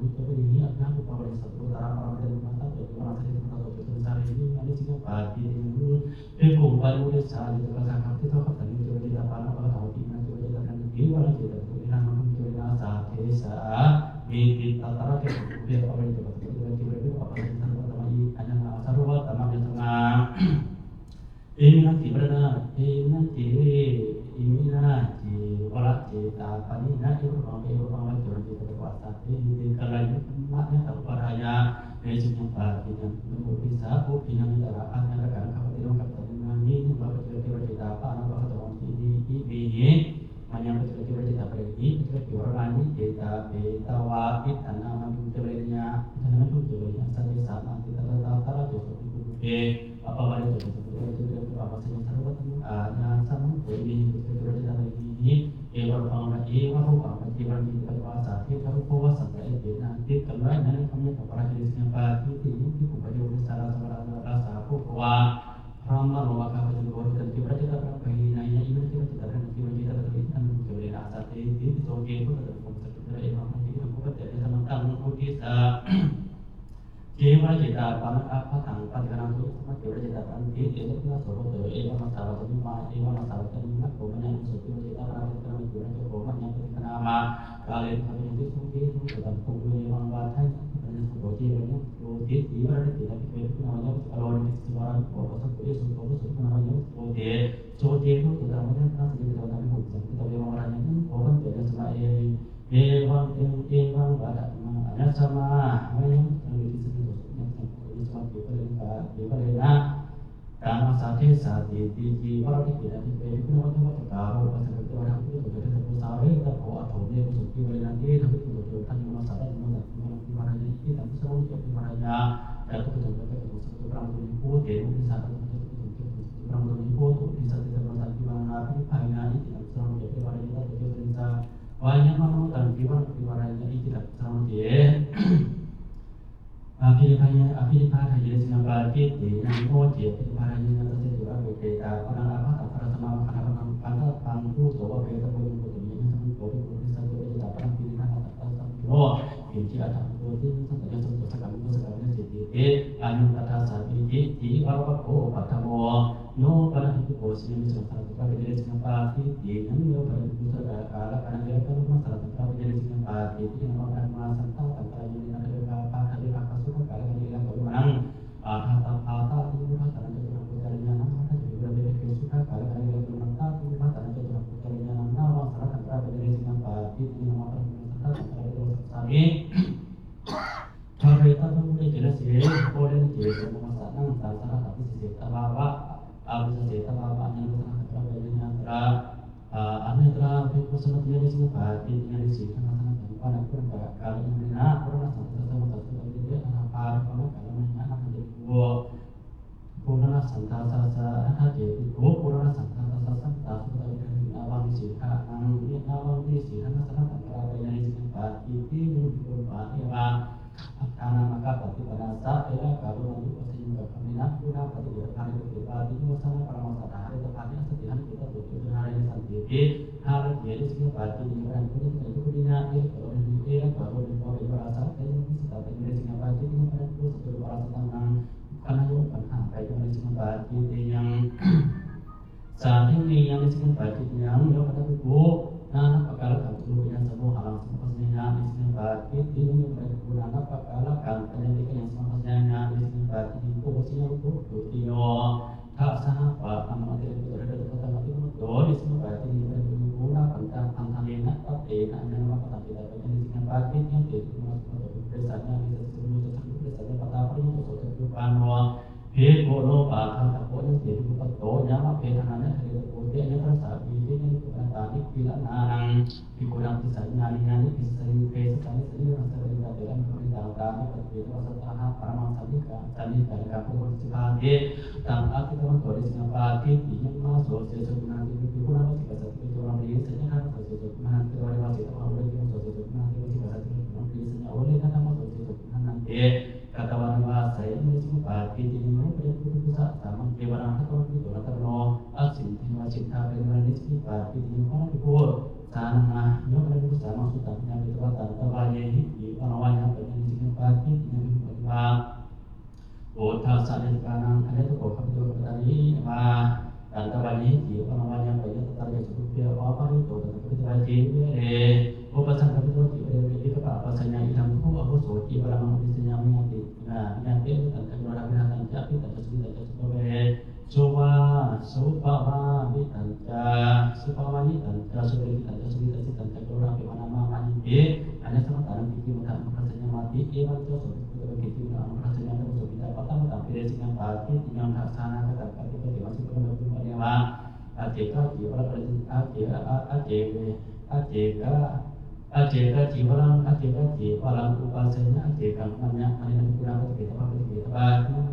itu ini ada upaya satu cara para mata itu orang itu atau itu cari ini ada juga pagi ini kembali udah cari itu kan itu kan tadi itu kita apa tahu di mana itu kita kan di mana kita itu nama itu saat desa di antara kita apa itu kita apa yang ada sarwa tamam yang tengah ini nanti berada ini nanti olah kita apa ini nanti orang jual kita berkuasa ini kalau maknya tak parahnya besoknya pagi dan bisa bina kendaraan yang rekan kapal kapal ini bapak kita apa anak bapak ini banyak betul kita pergi orang ini kita พิธานามาดุเจริญญาพิธานาดุเจริญญาสัจจะสามัญติตระตาตระจุสุปิปุเปapa padaจุสุปิปุเปapa saja sarwa tu ada sama ini kita berada ini ewa pangna ewa pangna ewa di bahasa kita rupa sampai di nanti kalau nanti kami kepada jenisnya bagi ini kepada jenis cara rasa bahwa Rama Roma kami juga dan kita tidak bagi nanya ini kita dan kita terlihat menjadi rasa ini sebagai itu tetap kita ewa menjadi kita tidak tentang kita Kewa kita pada apa tangkat karena itu sama kewa kita tadi itu kita selalu tahu masalah itu masalah ini komanya sesuatu kita pada kita menjual komanya kita nama kalian itu sungguh dalam kumpulan yang batai dan seperti ini di mana kita itu namanya kalau di sebarang seperti itu namanya seperti itu kita namanya kan kita tahu kita yang orangnya orang tidak sama Ewang pada ada sama yang karena saat di orang tidak di macam kalau pasal orang itu sudah terbesar kita bawa atau dia masuk di nanti tapi itu kan masalah di mana ini tapi selalu di mana ada betul-betul satu orang itu dia di sana orang itu di sana tidak di mana tapi hanya tidak selalu di mana kita betul-betul banyak orang dan di mana ini tidak selalu dia Api pada jenis nampak kita yang wajib pada jenis tersedia kita orang apa tak pada sama karena pada pangku coba kita boleh ini sampai boleh satu kita orang pilihan tak sampai kunci ada kunci sampai satu sekali jadi anu kata sapi di apa pada mau no pada itu posisi misalnya pada jenis nampak kita yang pada itu kalau karena dia kan masalah pada jenis nampak kita yang orang masalah antara jenis menang kata itu kata dengan putarnya nama kata juga berbeda suka kalau ada yang menang itu kata dengan putarnya nama masalah antara dari dengan parti nama antara sami cara itu mulai jelas ya boleh jelas masalah antara tapi sisa bawa bisa sisa bawa yang antara bedanya antara pesan dia di sini parti yang di sini sama pada pun kalau yang orang sama dia apa kalau Purana Santa Sasa Hati Purana Santa Sasa Tahu dari awal di sini awal di sini masalah antara yang di pagi ini berubah karena maka pasti pada saat era kalau nanti pasti juga kami nak guna pada hari itu ini masalah para masalah hari tepatnya setiap kita betul hari ini sendiri hari jadi sini pagi ini kan itu punya kalau di kalau di bawah berasa ini kita tinggal sini pagi ini kan itu satu berasa tentang karena itu kan baik yang disebut bagi yang saat ini yang disebut bagi yang pada tubuh nah apakah kalau yang semua hal semuanya disebut bagi ini berguna apakah kan pendidikan yang semuanya disebut bagi itu posisinya untuk dia tak sahabat amat itu berada di kota itu disebut bagi ini berguna tentang enak tapi yang apa tidak disebut bagi yang itu masuk biasanya biasanya pada apa yang Panwa, Pekoro, Bahkan Takutnya jadi betul, nyama Pekananya dari Takutnya yang terasa ini tadi bila narang dikurang bisa nyari bisa sekali rasa dalam pemerintah kami berbeda masa tahap para masyarakat tadi dari kampung sebagai tanpa kita mengkode dengan pagi yang masuk sesuatu nanti dikurang jika satu orang beli saja kan sesuatu nanti orang masih tak boleh dengan sesuatu nanti jika satu orang beli saja oleh karena masuk sesuatu nanti kata orang saya ini sempat di sini mau pusat sama dewan atau itu atau no asin cinta dengan ini sempat di sini orang itu tanah no kalau bersama sudah punya itu atau banyak di orang-orang yang di sini pagi yang kedua otak saya sekarang ada tu kau betul tadi dan banyak di orang-orang yang banyak tertarik seperti apa itu tapi tadi pesan betul di apa pasannya hitam itu aku soci barang bisanya mengerti nah nanti tentang orang binatang tapi tak sesuai coba supaya tentang seperti tentang orang bagaimana mamanya hanya sama tanam bikin rasanya mati itu begitu rasanya terus kita pertama tapi dari sini pagi tinggal tak sana kata kita masih belum jika อาเจกจีวรังอาเจกจีวรังอุปาเสนะอาเจกังมัญญะอันนี้กุณาปฏิเกตภาปฏิเกตภา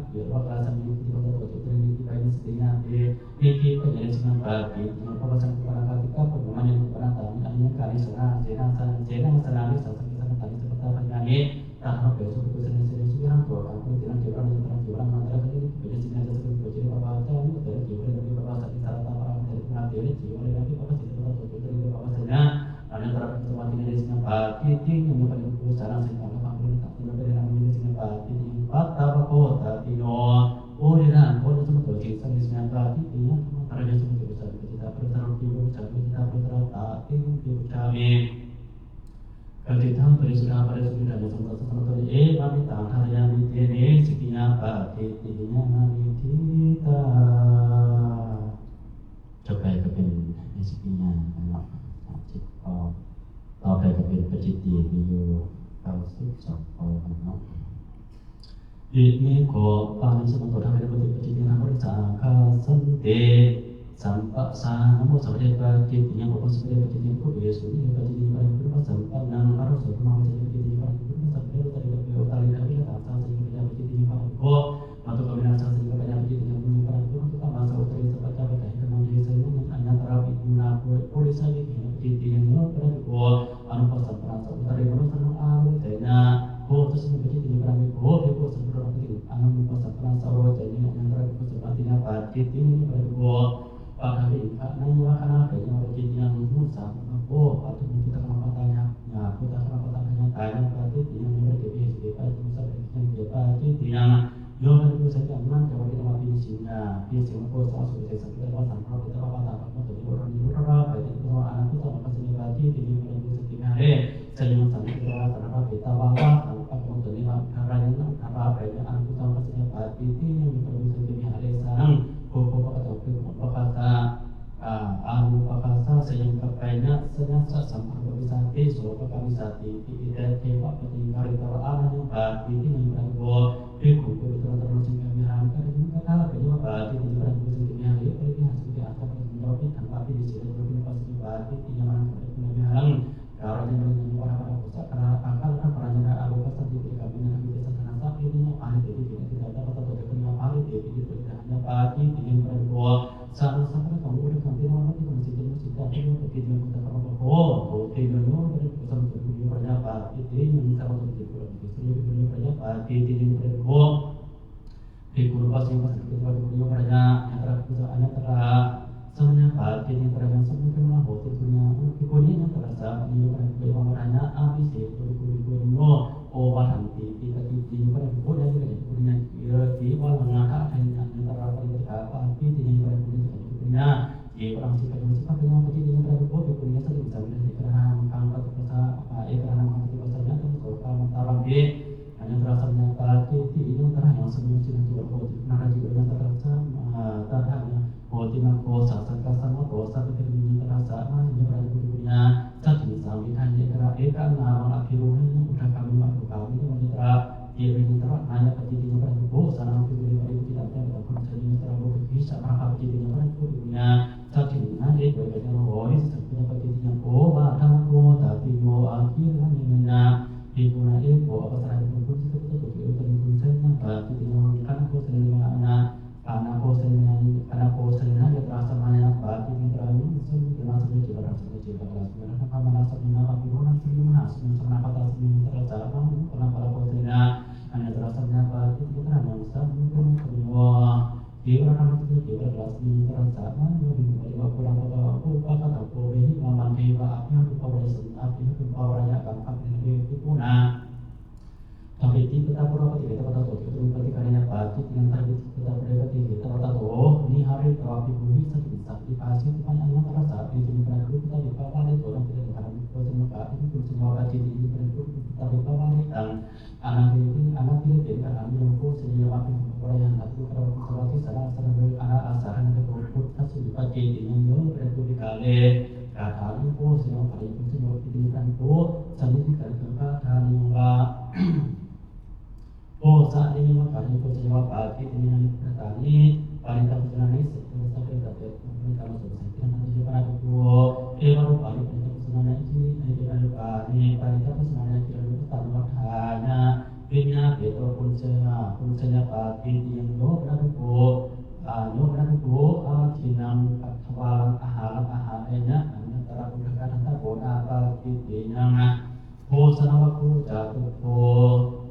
เยอะว่าการสัมมิติปฏิโตจุตรินิไปนิสติญาเตนิติปัญญาสินังปาติยังภวสังกุปนาคติกาปุมัญญาปุปนาตามิอันยังการิสนาเจนังสันเจนังสนานิสังสังสังตานิสัพพะปัญญานิตาหะเปสุภิกุสนิเสนิสุวิหังตัวกังปุตินังเจวรังยันตังเจวรังมันตระคตินิปัญญาสินังจัสสุภิจิริปะปะตานิอุตระเจวรังนิปะปะสัตติสารตาปะรังเทระนาเตนิจิวรังนิปะปะสิตปะโตจุตรินิปะปะสัญญาAnantara pertemuan ini dengan Pak Titing yang paling besar sehingga kami tak tidak ada yang ini dengan Pak Titing Pak Kota Tino Oriran Kota semua tujuh sampai dengan Pak Titing yang antara yang semua besar kita bertaruh di bawah kita bertaruh Titing di kami ketika sudah pada sudah ada semua kami tak yang ini sekian Pak Titingnya kami kita coba kepin sekianต่อไปก็เป็นปจิตติมีอยู่92ข้อนะครับอิมิโกปานิสมันโตทำให้เราปฏิปจิตตินะบริจาคาสันเตสัมปัสสานะโมสัมปะเทปะจิตติยังอุปสัมปะเทปะจิตติผู้เอสุนิปะจิตติปะริปุปะสัมปันนังอารสุมาปะจิตติปะริปุปะสัมปะเทปะตริปะตริปะวิตาสาสิปะจิตติปะริโกมาตุกะวินาสาสิปะปะจิตติยังปุญญปะริโกตุกะมาสาวตริสัพพะจาปะตะหิตมังเยสนุนันอัญญตระวิปุนาปุริสาวิหินะจิตติยังโยปะริโกAnupasampan dari manusia alu tena, ho terus menjadi tinggi berani ho, bego sebelum itu anupasampan sawo jadi yang terakhir sepertinya pasti ini berego pada hari karena karena banyak bagi yang musa, ho atau kita kenapa tanya, ya kita kenapa tanya pasti yang berbeda seperti musa yang pasti yang yo itu saja man kalau kita mau bisnisnya, bisnis ho sama seperti kita buat tanpa kita apa untuk orang ini berapa, jadi kalau anak kita mau kasih pasti ini saya yang tadi kita tanpa kita bawa tanpa kemudian caranya apa yang aku tahu maksudnya pasti ini yang perlu saya hari sekarang pokok atau pokok kata anu kata saya yang kepainya senasa sampai bisa so kami saat ini tidak tepat penting hari tawaran yang pasti ini yang berlaku ikut betul-betul kami harapkan juga kalau banyak pasti ini berlaku kami hari ini hasilnya akan menjawab tanpa di sini pasti pasti ini yang kami harapkan kalau yang para pusat akan perannya alu kasar di kabinet kita sana ini ahli jadi tidak dapat atau tidak ahli jadi tidak hanya pagi ingin berdua sama-sama kamu udah ganti nama itu masih itu begitu kita kalau tidak dari pusat itu banyak pagi ini sama seperti itu banyak pagi ini berdua di guru pas yang masih kita berdua banyak antara pusatnya antara semuanya pagi ini terang semua kenal hotel punya ikutnya yang terasa ini kan orang habis itu guru obat nanti kita pada guru yang punya di walang ngata hanya antara pada apa ini pada punya di orang sifat punya begini pada guru punya satu bisa karena angkat bahasa karena angkat bahasanya itu kalau taruh di hanya terasanya pagi ini antara yang semua sudah berhoji narasi juga terasa terhanya Hotiman kosa sama kosa terjadi terasa yang berada punya satu misalnya hanya eka nama akhiruhnya udah kami makhluk kami menjadi diri terang hanya kejadian berada kosa nanti dari kita tidak kejadian terlalu bisa berapa kejadian berada punya satu hanya bagaimana voice sebenarnya kejadian koba tamu tapi yo akhirnya diguna itu apa saja pun itu terjadi kejadian kan kosa dengan karena kosennya dia terasa banyak pagi ini terlalu terasa juga karena mana sebenarnya tapi orang sebenarnya sebenarnya kata sebenarnya terasa karena pada kosennya hanya terasa banyak pagi itu kan yang besar mungkin semua di orang itu di kelas ini terasa lebih dari kurang aku kata aku ini memantai apa yang power api itu powernya kan ini itu tapi kita perlu kita tahu itu ketika hanya pagi yang tadi kita berarti kita tahu ini hari terapi bumi bisa dipasih itu banyak yang terasa di sini berarti kita di bawah itu orang tidak diharapkan itu semua ini pun semua kaji di sini berarti kita di bawah dan anak ini tidak kami yang pun sejauh apa orang yang tadi kalau sesuatu salah anak asaran itu kita sudah kaji ini yang berarti dikali kata ini pun semua kali itu semua ini kan itu sendiri kalau kita dan saat ini makanya itu jawab pagi ini yang bertani paling tak berjalan ini sampai tak kalau selesai kita nanti juga ada baru paling tak berjalan ini ada เจนะคุณเจนะปาติยังโยพระภิกขุโยพระภิกขุทินังปัทวาอาหารเอนะอันนั้นตระพุทธการทัตโกนาปาติยังโพสนาวกุจาตุโพ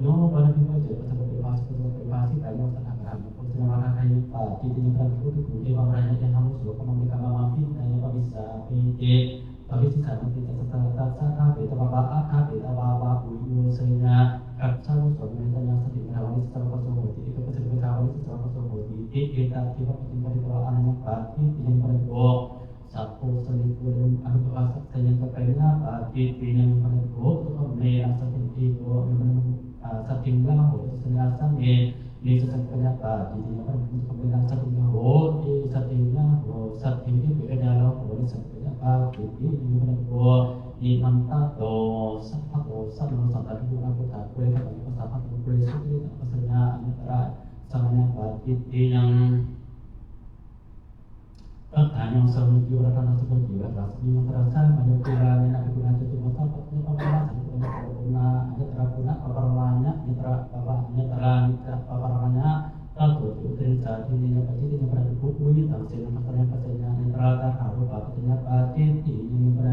โยพระภิกขุเจปัทวะปัสสะปัสสิกายโยตถาคตโพสนาวะไทยปาติยังพระภิกขุภิกขุเอวังรายะหังสุขมังมิกามมังพินายะปวิสสาปิเตปวิสิทธานุติตัสสะตัสสะทาเปตวะปะอะทาเปตวะวะปุโยเสนะกัจฉานุสมิตยังสติภาวนิสัพพะโสโหติเอกปัจจเวทาวนิสัพพะโสโหติเอตาทิวะปฏิปฏิตวะอนัญญปาติยังปะโกสัพโพสลิปุริอนุภาสัตยังกะไปนะปาติยังปะโกตุเมนะสัตติโกยังสัตติงลาโหสัญญาสังเอนิสัพพะปาติยังปะโกตุเมนะสัตติงลาโหเอสัตติงลาโหสัตติงเอเปนะลาโหนิสัพพะปาติยังปะโกอิมันตะโตสัพพะโตสัพโนสัตตะทุอะปุตตะปุเรทะปัสสะภะตุปุเรสุติตะปัสสญาอนัตตระสัมมัญปาติยังตัทธายังสมุติวรัตนะสุขจิวรัสมิมังราชามัญญุราเนนะภิกขุนาจตุมัสสะปัจเจปะปะสังฆังปะปุณาอัญตระปุณะปะปะรามะอัญตระปะปะอัญตระนิตระปะปะรามะตัตถุอุตริสาทินิยปะจิติยังปะปุปุยตังเสนะปัสสะปัสสญาอัญตระตะหารุปะปัสสญาปาติยังปะ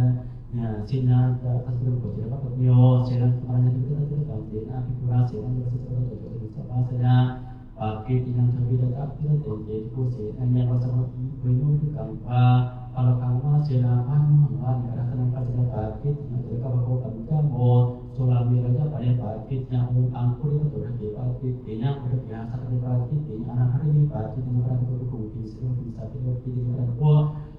Cina kasih berbuat apa kerja, cina kemarin itu kita tidak tahu cina figura cina sesuatu itu apa saja, pakai cina tapi tidak kita tahu jadi kursi, hanya pasal itu kampa, kalau kampa cina panjang, negara senang cina pakai cina jadi kalau kampa mau sulami raja pada pakai cina angkur itu terjadi pakai cina udah biasa terjadi pakai cina anak hari ini pakai cina berada di kubu bisa pilih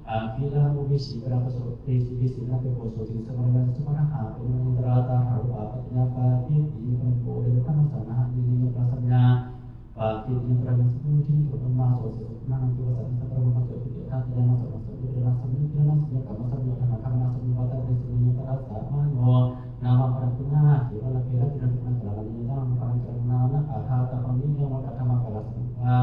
Akhirnya mubisi berapa seperti sisi nabi boso di semarang hal ini terata harus apa ternyata ini penemu dan utama sana ini rasanya pagi ini beragam sepuluh ini terutama sosial mana juga saat kita perlu masuk ke kita tidak masuk ke dalam seni dalam seni kamu sambil karena kamu masuk di kota dari sini terasa mana nama perantuna kita lagi tidak pernah kenalan ini dalam karena ada ini yang mau kata makalah semua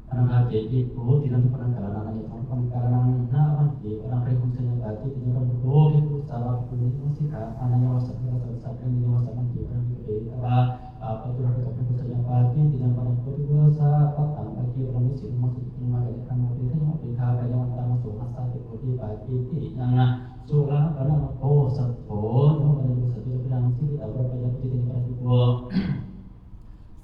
anak jadi itu tidak pernah kenalan karena nanti orang rekomendasi tadi dengan berdua itu salah satu masih kan anaknya wasap ini wasap nanti kan itu apa tuh rekomendasi pagi dengan pada kedua sahabat pagi orang ini sih masih mengajak kan mereka yang mereka kayak orang masuk masa di pagi yang surah karena sepon yang pada satu bilang sih kita berapa jam di pada kedua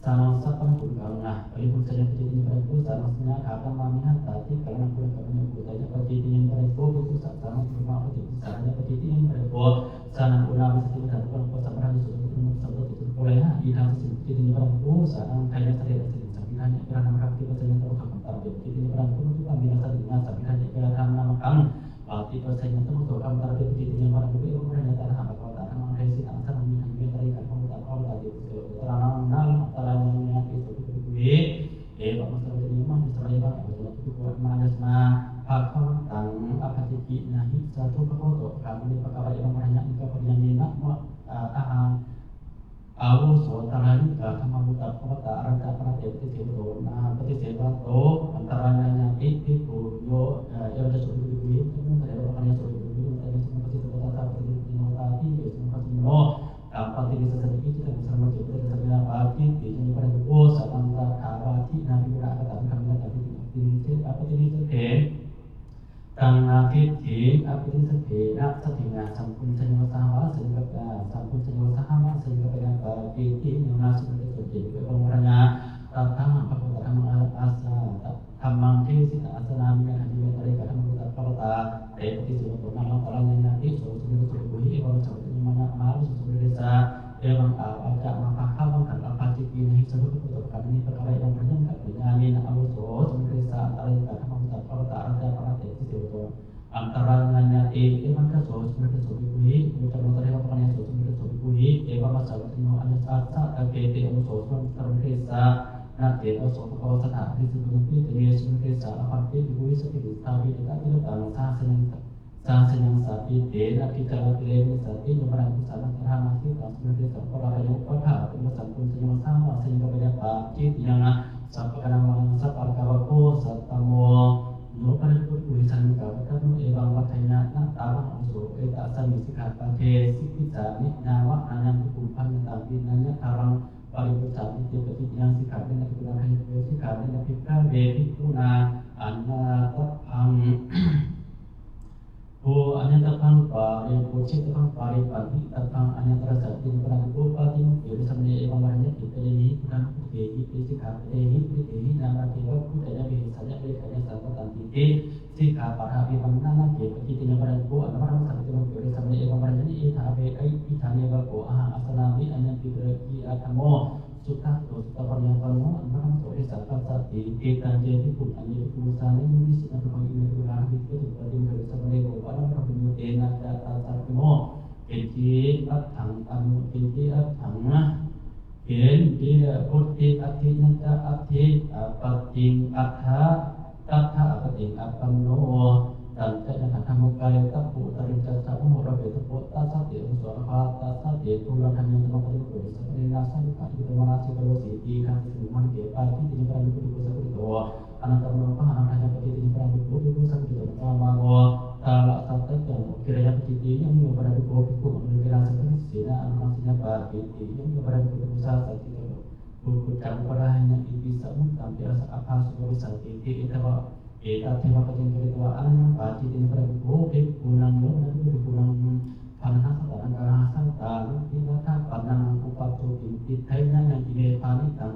sama sapan pun karena paling saja kejadian mereka sama kata mamihan tadi karena pun katanya butanya kejadian mereka itu sama rumah itu saja kejadian mereka sana ulama itu dan orang kota berani sudah sampai itu boleh hilang kejadian mereka sana kayaknya terlihat tapi hanya karena mereka kita saja tahu tentang kejadian mereka itu kami rasa dengan tapi hanya karena nama kami pasti persaingan itu untuk kami tahu kejadian mereka itu hanya tanah apa kota orang dari sini asal mamihan dia dari kan kamu tak tahu tadi terang antaranya itu gue Pak masalah ini mah misalnya Pak betul itu buat mana apa tentang apa sih nahi satu foto kami di pakar yang banyak juga yang enak awal soalnya kami buat kota arah pada itu betul nah seperti itu antaranya itu yo yang ada sudah gue itu saya makanya sudah gue tadi seperti itu kota seperti itu tadi seperti itu apa tadi seperti itu kita bisa mencoba dengan pagi ini pada buku samanta kawati nabi berapa tahun kami tadi ini apa ini seperti tangga kiti apa ini seperti nak setinggal sampun senyawa sama sehingga sampun senyawa sama sehingga pada pagi yang langsung terjadi pengurangannya tentang apa kata asa tamang kisi asana yang hanya dari kata mengutar kata itu untuk nama orangnya itu sudah terbuih kalau seperti mana malu desa yang agak memaham kan apa sih ini sebab untuk kami perkara yang berjangka dengan ini auto desa antara kata mengutar kata ada itu antaranya maka sebenarnya sobi kita mencari apa yang sebenarnya sobi masalah ini ada saat KT auto desa nanti auto kalau saat itu sebenarnya desa apa itu seperti tapi tidak tahu saat sapi dan kita pilih sapi yang berada di sana terhadap kita sebenarnya sekolah yang kota pemesan pun sama sehingga banyak pakcik yang sampai karena mengangkat arkawaku satamu pada tulisan kata ebang makanya nak tahu usul tak sami sikat pakai sikita ni nyawa hanya kumpan tapi nanya karang ริปุสัตติปฏิยังสิกขาเนนะภิกขุนาให้เวสิกขาเนนะภิกขเวภิกขุนาอันนาตัพพังภูอัญญตัพพังปาริปุชิตัพพังปาริปันหิตัพพังอัญญตระสัตติปรังภูปาติมุขเยสัมเนเอวังวรญติเตหิพุทธังพุทเถหิปิสิกขาเตหิปิเตหินามาเทวะพุทธะเวสัญญะเวขยสังฆตันติเตสิกขาปะทาภิวันนานาเกปจิติยปรังภูอันนวรังสัตติมุขเยสัมเนเอวังวรญติเอธาเวไออิธาเนวะโกอะหังอัสสนามิอัญญปิเรกิอัตถโมสุทัสโตสุตปะยังปะโมอันนวรังโสหิสัพพะสัตติเอตัญเจภิกขุอัญเยภิกขุสานิมุนิสินะภะอิเมตุลาภิกขุตุปะติมเกสัมเนโกอะนังพระพุทธเตนะจาตาสัพพิโมเกจิอัตถังอนุเกจิอัตถังนะเกณฑ์เดียพุทธิอัตถินันจะอัตถิปฏิงอัตถะตัทธะปฏิงอัปปันโนตันจะนะธรรมกายตัพพุตริจัสสะโมระเวทโพตัสสะเตอุสวะภาตัสสะเตตุลันธัญญะธรรมปฏิโกริสัพเพนะสังฆะทิตมนาสิกโลสีตีคันติสุมันเกปาทิติญปรังกุตุสัพพุโตอนันตโมปะหังธัญญะปฏิติญปรังกุตุสัพพุโตตามาวะตาละสัตตะจังกิริยาปฏิติยังมีปรังกุภิกขุมนุกิราสัพพิเสนะอนุมัติญปาปิติยังมีปรังกุตุสัพสัตติบุคจังปรหัญญะอิปิสัมมุตตัมปิอาภาสุโรสันติติอิทวะเอตัเทวะปจินกิริตวะอัญญปาจิติญปรังกุภิกขุนังโยนะภิกขุนังพันนาสัตตังกาสัตตานุทิวัฏปันนังอุปัตโตอิติไทยะยังอิเมภานิตัง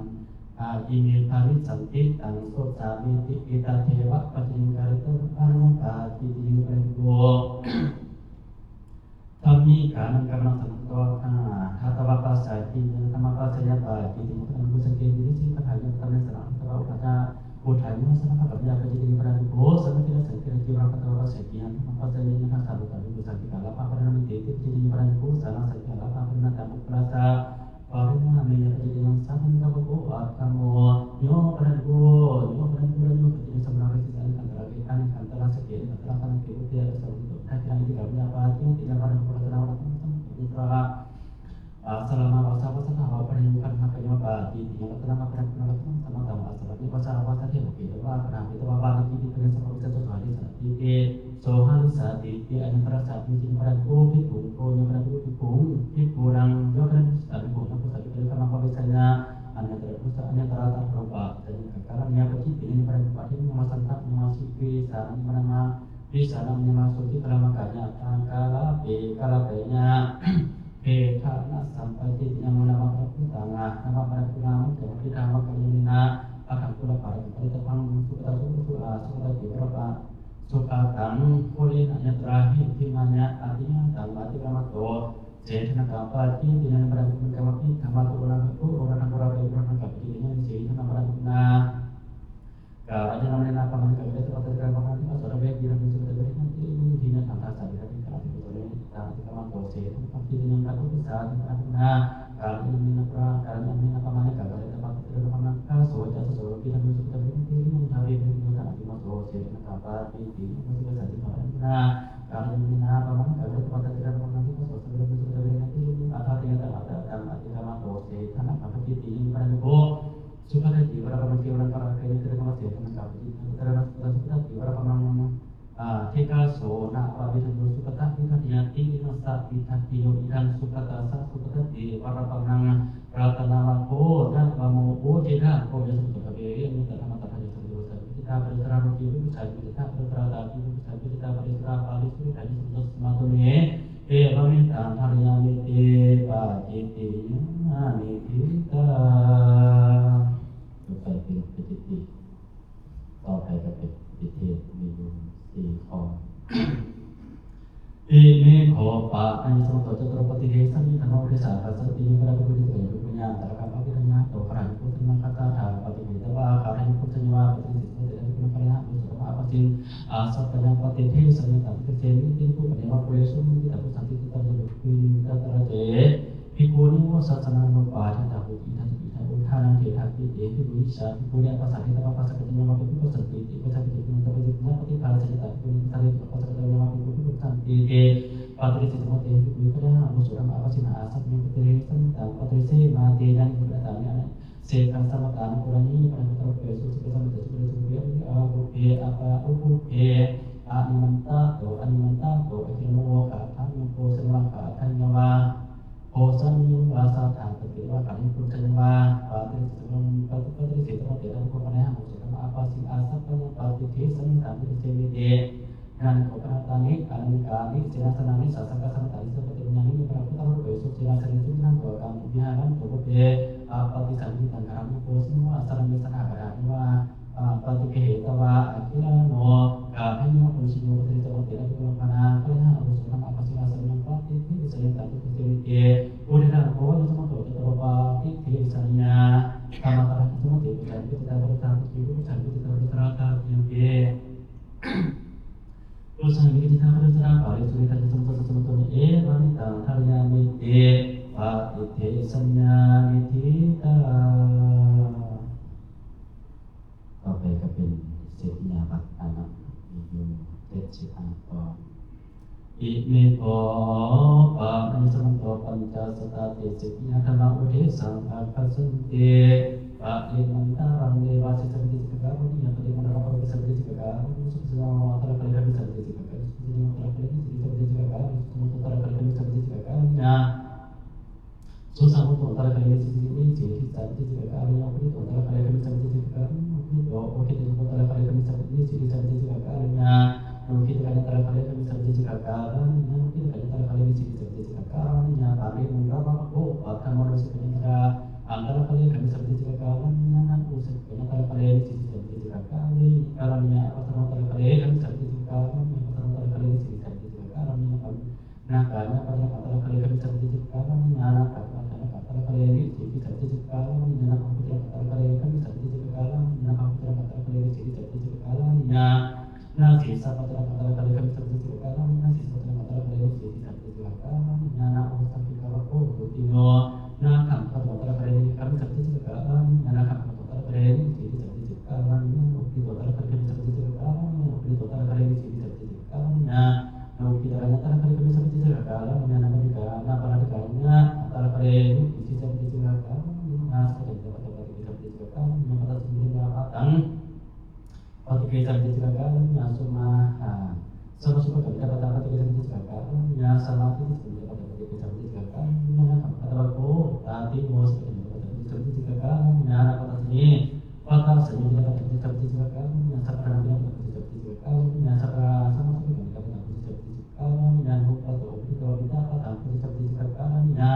อิเมภานิสันติตังโสสามิติเอตัเทวะปจินกิริตวะอัญญปาจิติญปรังกุธรรมิกานังกำลังสันตวะทัตวะปัสสะติธรรมปัสสะปาจิติญปรังกุสังเกติสิกขายังตัมเนสระตวะอุทาอุทายุสันภะกัปยาปจิติญปรังกุสันติระสังเกติวะปัตตวะสัจจิยังธรรมปัสสะยังทัสสะอุทายุสังเกตละปะปะนะมิติปจิติญปรังกุสันสัจจิละปะปะนะตัมปุระสะปะรินะเมยปจิติยังสังฆะวะโกอัตตโมโยปรังกุโยปรังกุโยปจิติสัมมาริสิสังคันตระเกตังคันตระสเกตังตระคันเกอุเตระสัมพุทธังอิติกัปยาปาติติยังปรังกุปะนะวะตัมปุระselama masa tahu perhitungan apa yang berarti yang pertama perhatian sama-sama seperti bahasa bahasa itu kita pernah itu apa lagi di dengan seperti itu hari di soal saat di antara saat ini pada kopi yang pada kopi kurang juga kan tapi kurang tapi karena apa biasanya antara terlupa dan karena yang kecil ini pada kopi ini masa tak masih bisa masuk di dalam makanya kalau nyaเอทานะสัมปติยังนามาพระพุทธางานามาพระพุทธามะเกวิธามะกัลยินาอะขังกุลปาริปริตพังสุขตาสุขอาสุขตาติปรปะสุขาตังโคเลนะยตราหิทิมัญญะอาติยะตังอาติกรรมโตเจตนะกาปะติติยังปรังกุลกรรมปิธรรมะตุระภิกขุโอระนังกุระเวระนังกัปปิติยังเจตนะปรังกุณากาอาจนะเมนะปะมันกัปปิตะปะตะกรรมะติอสระเวกิรังสุขตะเวนันติทินะตังทัสสะวิริกาติโตเรนิตาติกรรมโตเจตนะปิติยังกัปปิสาตินะการini napra karena ini apa mana kalau kita pakai terus apa nak kaso jatuh so kita bisa kita berhenti mencari berhenti tak cuma so jadi apa ini masih bisa dimakan karena ini apa mana kalau kita pakai terus apa nanti so kita bisa kita berhenti ada tinggal ada dan ada sama so jadi karena apa kita ini pada itu suka lagi berapa macam orang para kaya terus sama so dengan apa terus kita berapa mana Tika so na pabitan suka tak kita dianti nasa kita tiyo ikan suka tasa suka tadi para panang rata nama ko dan kamu ko tidak ko ya suka kabe ini tak sama tak hanya satu kita berserah rogi itu bisa kita berserah tadi bisa kita berserah paling itu hanya sudah sematunya kami tak hanya miti pajiti ani kita seperti pajitiต่อไปก็เป็นพิธีมีอยู่4ข้ออิเมโขปะอัญสมโตจตุรปฏิเทสัมมิธโนริสาปัสสติพระพุทธเจ้าอยู่ปัญญาตระกัปปิธัญญาโตขรังพุทธนังคตาถาปฏิเทตวะขรังพุทธญวาปฏิสิทธิเตนะคุณพระมุสตะปะจินอาสัพพยังปฏิเทสัมมิตังติเจนิติภูปะเนวะปุเรสุมิตะปุสันติตะโยคุยตะตระเจภิกขุนิโวสัสสนังโนปาทิตาหุอิทันติอุทานังเถทัติเตภิกขุนิสาภิกขุนิปัสสะเทตะปัสสะกัจจญวะภิกขุสันติติปัสสะกิติตะปะจิตนะปฏิภาณสัจจิตะภิกขุนิสันติปัสสะกัจจญวะภิกขุสันติเตPatri Sitama Teh Bukra Musuram Apasina Asap Mempetri Tentang Patri Se Mati dan Berdatangnya Sekan sama Tan Kurani Pada Putra Pesu Sebesar Betul Betul Bupe Apa Upupe Animanta To Ekilmu Ka Akan Mempo Senang Ka Akan Nyawa สันวาสาถาปฏิวะการิปุจจันวาปาติสุนังปฏิปฏิเสตระเตระภูมินะมุสตมะอาสิอาสัพพะปาติเทสันตันติเจมิเตงานของพระตานิอานิกานิเจนะสนานิสัสสะกัสสัมตันสัพพะเตญานิพระพุทธรูปเอสุเจนะสันตุนังตัวกรรมวิหารันตัวเปอาปฏิสันติตังคามิโกสิวะสรมิสนาคารานิวะปฏิเกตวะอคิลาโนกาให้ยะปุสิโยปฏิตวะเตระภูมินะพระหะอุสุนังอาปัสสิอาสัมยังปฏิเทสันตันติเจมิเตอุดินาโกยสมะโตจตวะปฏิเทสัญญาธรรมะตระสมุติปัจจัยปิตาปริตาปิจิปัจจัยปิตาปริตราตายังเกUsaha kita harus terapar itu kita contoh-contohnya wanita karya miti patite sanya nitita ต่อไปก็เป็นเศษญาบัตรอานัมมีอยู่75ข้ออิเมโกปะอันสัมโตปัญจสตาติเศษญาธรรมอุเทสังอาคัสสันติปะเอมันตารังเนวาสิสัมติจิกะวุนิยปะเดมันระปะสัมติจิกะวุสุสนามาตระกะลิสัมติจิกะวุสุสนาตระกะลิสัมติจิกะวุสุสนาตระกะลิสัมติจิกะนะsusah untuk antara kalian ini jadi saat itu juga kalian yang itu antara kalian bisa menjadi kalian itu oke itu antara kalian bisa menjadi jadi saat itu juga kaliannya mungkin kalian antara kalian bisa menjadi kalian mungkin kalian antara kalian bisa menjadi kaliannya kalian mendapat akan manusia kita antara kalian bisa menjadi kaliannya nanti antara kalian bisa menjadi kaliannya antara kalian bisa menjadi kaliannya antara kalian bisa menjadi kaliannya nah karena antara kalian bisa menjadi kaliannya kata kalian ini jadi terjadi kalam dengan komputer kata kalian kan bisa terjadi kalam dengan komputer kata kalian jadi terjadi kalam nah sisa kata kalian kan bisa terjadi kalam nah sisa kata kalian jadi terjadi kalam nah urusan kita waktu tino nah kata kalian kan terjadi kalam nah kata kalian jadi terjadi kalam itu kata kalian terjadi kalam itu kata kalian jadi terjadi kalam nah kita kata kalian bisa terjadi kalam nah nah pada kalinya antara kalian kita bisa gagalnya sama kami dapat kita bisa gagalnya sama itu kita bisa gagalnya kata aku tadi mau kita bisa gagalnya kata sini kata sini kita bisa gagalnya sekarang kita bisa gagalnya sekarang sama kita bisa gagalnya lupa tuh kalau kita kata kita bisa gagalnya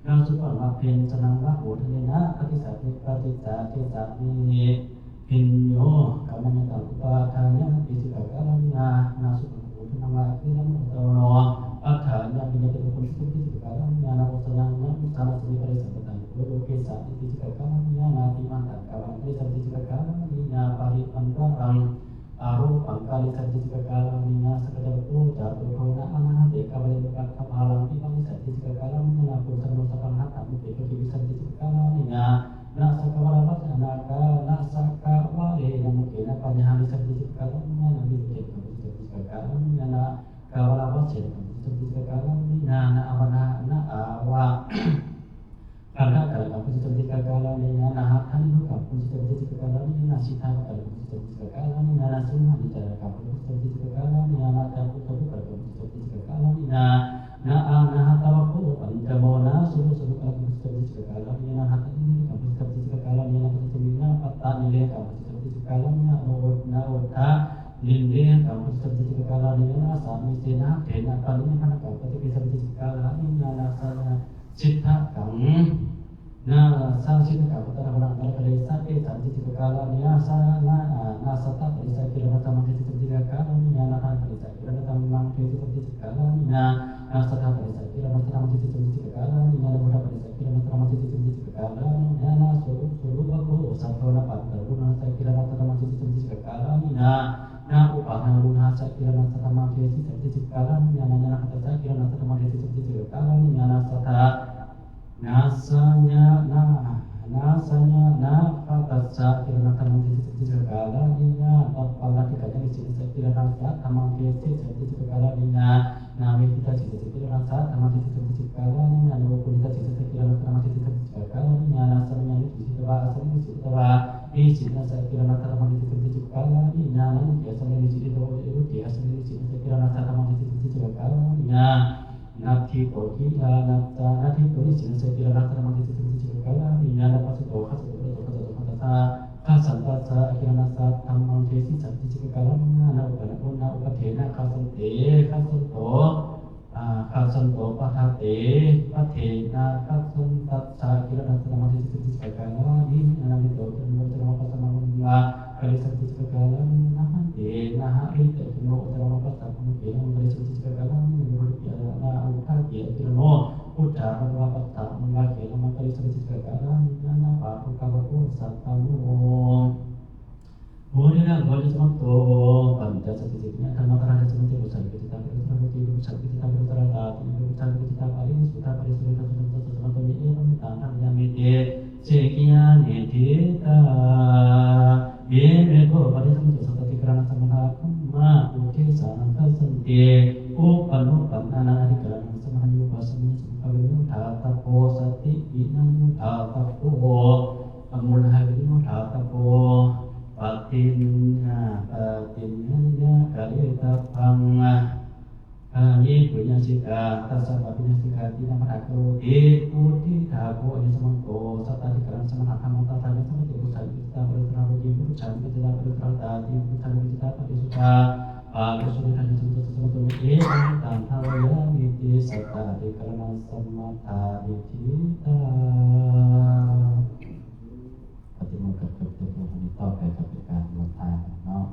yang suka makin senang aku ternyata ketika kita ini Inyo karena tanpa adanya bisa kalannya nasib itu nama film atau adanya penyakit konsumsi itu kalannya nama usulnya salah satu dari sebutan itu kisah itu juga kalannya nanti mantan kawan itu juga kalannya pari antarang aru pangkali juga kalannya sekedar itu jatuh kona anak dek kawan dekat kapalang di bang juga kalannya napun terus akan hati itu bisa juga kalannya nasa kawalamat nasa kawale mungkin apa yang harus diceritakannya nabi diceritakannya na kawalamat diceritakannya na awak karena kalau kamu diceritakannya na hatan itu kamu diceritakannya na sita kalau diceritakannya na semua bicara kamu diceritakannya na kamu kalau diceritakannya na hatawaku panjamona suruh kalau diceritakannya na hatan ini kalau yang aku cerita patah nilai kamu seperti kalanya nawata nilai kamu seperti kalanya sami sena kena kalanya karena kamu seperti kalanya nasanya cita kamu sang cita kamu terang kalau sakit seperti kalanya sana nasata bisa kira sama seperti kalanya nahan bisa kira sama seperti kalanya nasata bisa kira sama seperti kalanya mudah bisa kira sama seperti kalanya suruh aku satu dapat terguna saya kira rata masih seperti sekarang nah upahnya lunas saya kira rata masih seperti sekarang nanya kata saya kira rata masih seperti sekarang nasanya kata saya kira rata masih seperti sekarang apala dikatakan di sini saya kira rata masih seperti sekarang nah kita kira rata masih seperti sekarang nah kita kira rata masih seperti sekarang nasanya asal di situ di sini saya kira rata masih seperti sekarang nah biasanya di situ di asal di sini saya kira rata masih seperti sekarang nah ทิโตทิลานัจจานาทิโตนิสินเสติระรัตนมังติสิสิกาลานิญาณปัสสโตขัสสโตระโตขัสสโตขัสสะขัสสันตัสสะอคิรนัสสะธัมมังเทสิสันติสิกาลานาอุปนะอุณาอุปเทนะขัสสันเตขัสสันโตขัสสันโตปะทะเตปะเทนะขัสสันตัสสะอคิรนัสสะธัมมังเทสิสิกาลานิญาณมิโตจันโมจันโมปัสสะมังลาคาริสันติสิกาลานะหันเตนะหะริเตโนจันโมปัสสะมังเกนะคาริสันติสิกาลาอุตตาภวปัตตะมังลาเขนะมังคลิสันติสกะระนินาปะภุกะภุสัตตะโมโหนินะโหติสัมโตปัญจสัตติสิกะธรรมะระสัมติปุสังกิตตาภิสัมติปุสังกิตตาภิตระตาติปุสังกิตตาปะริสุทธาปะริสุทธาสัมตสัมตมิเอวมิตานัญญามิเตเสกิยานิทิตาเยเมโกปะริสัมตุสัตติกรณะสัมมาคัมมาอุทิสานังคัสสันติอุปโนปันนานาธิกรณะสัมมายุปัสสมิสุภะเวนุทาตะโพสติอินังนุทาตะโพอมุลหะวินุทาตะโพปฏิญญากัลยตะพังยิปุญญสิกาตัสสะปะปิญญสิกาตินะมะทะโกติอุทิทาโกอนิสมังโกสัตตะธิกรณะสัมมาธัมมังตถานะสัมติปุสัยปิตาปริตราโยปุชังปิตาปริตราตาติปุชังปิตาปริสุทธาปาริสุทธาสัมตสัมตมิเอตันทาวะยามิติสัตตะธิกรณะสัมมาทานิทิตาปฏิโมกข์กับตัวผู้นี้ต่อไปกับการลงทานเนาะ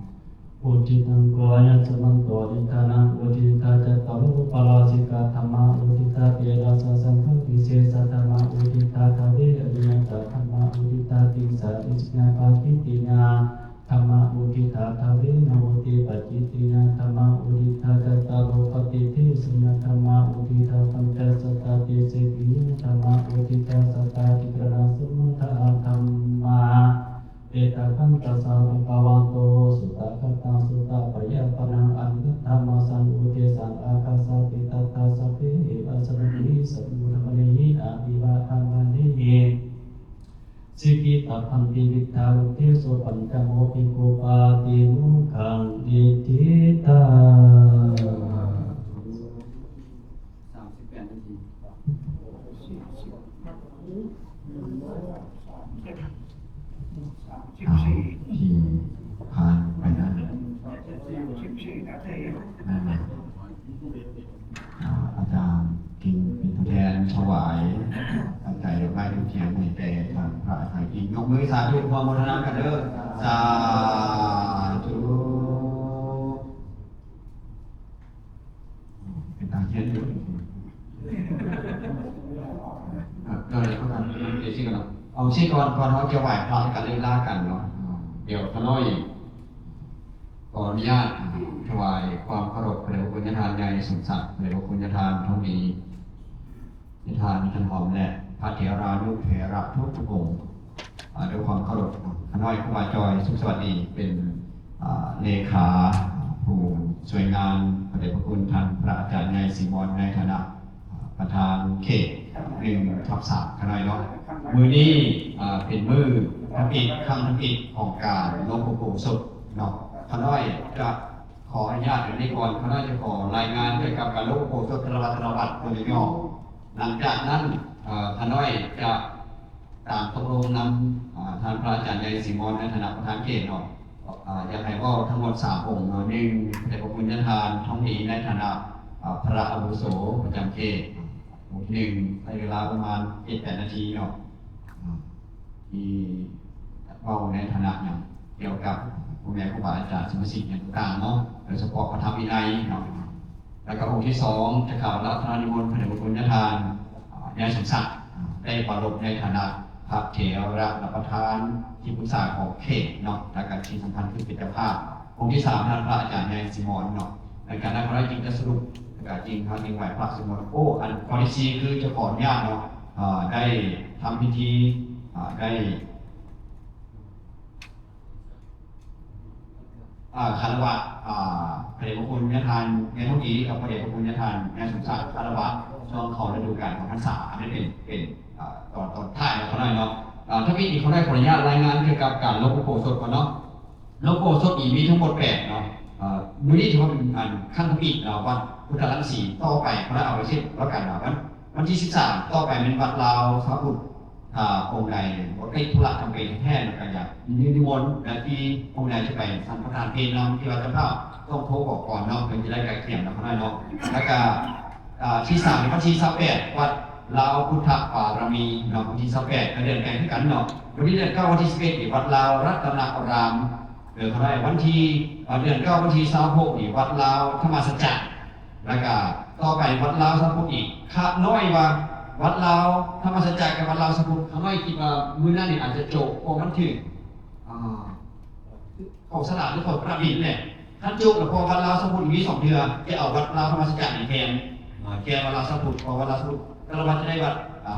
อุทิตังโกยัสมังโตดิทานังอุทิตาจัตตารุปราสิกาธรรมะอุทิตาเปราสสังฆวิเศษธรรมะอุทิตาทเวอริยตธรรมะอุทิตาติสาติสญาปาทิติญาธรรมะอุทิตาทเวนะโหติปัจจิติญาธรรมะอุทิตาจัตตารุปฏิทิสัญญาธรรมะอุทิตาปัญจสัตตติเสกิยธรรมะอุทิตาสัตตติกรณะสมุทาธรรมะเอตคันตัสสะภะคะวะโตสุตตะคัตตังสุตตะปะยะปะนังอันธรรมสังอุเทสังอาคาสะติตัตตะสัพเพปัสสะติสัพพุทธมะนิอาภิวาทามานิสิกิตพันติวิทารุเทโสปัญจโมภิโกปาติมุขังนิทิตา38 นาที ที่ผ่านไปนั้น 14 นาที อาจารย์กินเป็นตัวแทนถวายปัจจัยดอกไม้ทูบเทียนให้แก่ทางพระอาจารย์กินยกมือสาธุความโมทนากันเด้อสาธุเป็นตาเทียนอยู่ก็เลยเขาทำเดี๋ยวชิกันเนาะเอาชิก่อนเขาจะไหว้พระกันเล่นล่ากันเนาะเดี๋ยวพระน้อยขออนุญาตถวายความเคารพพระเดชพระคุณทานใหญ่สมศักดิ์พระเดชพระคุณทานท้องดีทานท่านหอมและพระเถรานุเถระทุกองค์ด้วยความเคารพพระน้อยครูบาจอยสุขสวัสดีเป็นเลขาผู้ช่วยงานพระเดชพระคุณท่านพระอาจารย์ใหญ่สิมอนในฐานะประธานเขต1/3ขน้อยเนาะมือนี้เป็นมือทำอิฐคำทำอิฐของการหลวงปู่ศพเนาะขน้อยจะขออนุญาตในนี้ก่อนขน้อยจะขอรายงานเกี่ยวกับการหลวงปู่ศพธนวัตรโดยย่อหลังจากนั้นขน้อยจะตามตกลงนำท่านพระอาจารย์ใหญ่สิมอนในฐานะประธานเขตเนาะอยากให้ก็ทั้งหมด3 องค์หนึ่งพระเดชพระคุณทานท้องดีในฐานะพระอาวุโสประจำเขตหนึ่งในเวลาประมาณ 7-8 นาทีเนาะที่เว้าในฐานะอย่างเกี่ยวกับผู้แม่ครูบาอาจารย์สมศิษย์อย่างต่างๆเนาะโดยเฉพาะพระธรรมวินัยเนาะแล้วก็องค์ที่2จะข่าวรับพระนิมนต์พระเดชพระคุณทานยายสมศักดิ์ได้ปรารภในฐานะพระเถระประธานที่ปรึกษาของเขตเนาะและการที่สำคัญคือเป็นเจ้าภาพองค์ที่3ท่านพระอาจารย์ใหญ่สิมอนเนาะในการนั้นพระจริงจะสรุปจริงครับจริงไหวพระสิมอนโอ้อันข้อที่4คือจะขออนุญาตเนาะได้ทำพิธีได้คารวะพระเดชพระคุณทานแม่ทุกีกับพระเดชพระคุณทานแม่สมศักดิ์คารวะช่วงเขาฤดูกาลของพรรษาอันนี้เป็นตอนท้ายเขาได้เนาะถ้าพี่อีกเขาได้ขออนุญาตรายงานเกี่ยวกับการหลวงปู่โสดก่อนเนาะหลวงปู่โสดมีทั้งหมด8เนาะ มื้อนี้ถือว่าเป็นขั้นทวีปวัดพุทธรังสีต่อไปพระเอาไปเช่นแล้วกันวันที่13ต่อไปเป็นวัดลาวพระพุทธองค์ใดว่าใกล้ธุระจำเป็นแท้นะครับอยากนิมนต์และที่องค์ใดจะไปสันประธานเพลนำที่วัดเจ้าภาพต้องโทรบอกก่อนเนาะเพื่อจะได้ไกลเกลี่ยนะพระนายเนาะแล้วก็ที่3เป็นวันที่28วัดลาวพุทธปารมีเนาะวันที่28เดือนแก่กันเนาะวันที่เดือน9วันที่11วัดลาวรัตนารามเดือนพระนายวันที่เดือน9วันที่26นี่วัดลาวธรรมสัจจะแล้วก็ต่อไปวัดลาวสัมพุทธอีกข้าน้อยว่าวัดลาวธรรมสัจจะกับวัดลาวสัมพุทธข้าน้อยคิดว่ามื้อนั้นนี่อาจจะโจกเพราะมันถึงเขาสลาดหรือเขาประดิษฐ์เนี่ยท่านโจกแล้วพอวัดลาวสัมพุทธมี2เดือนจะเอาวัดลาวธรรมสัจจะนี่แทนแกวัดลาวสัมพุทธพอวัดลาวสัมพุทธก็เราจะได้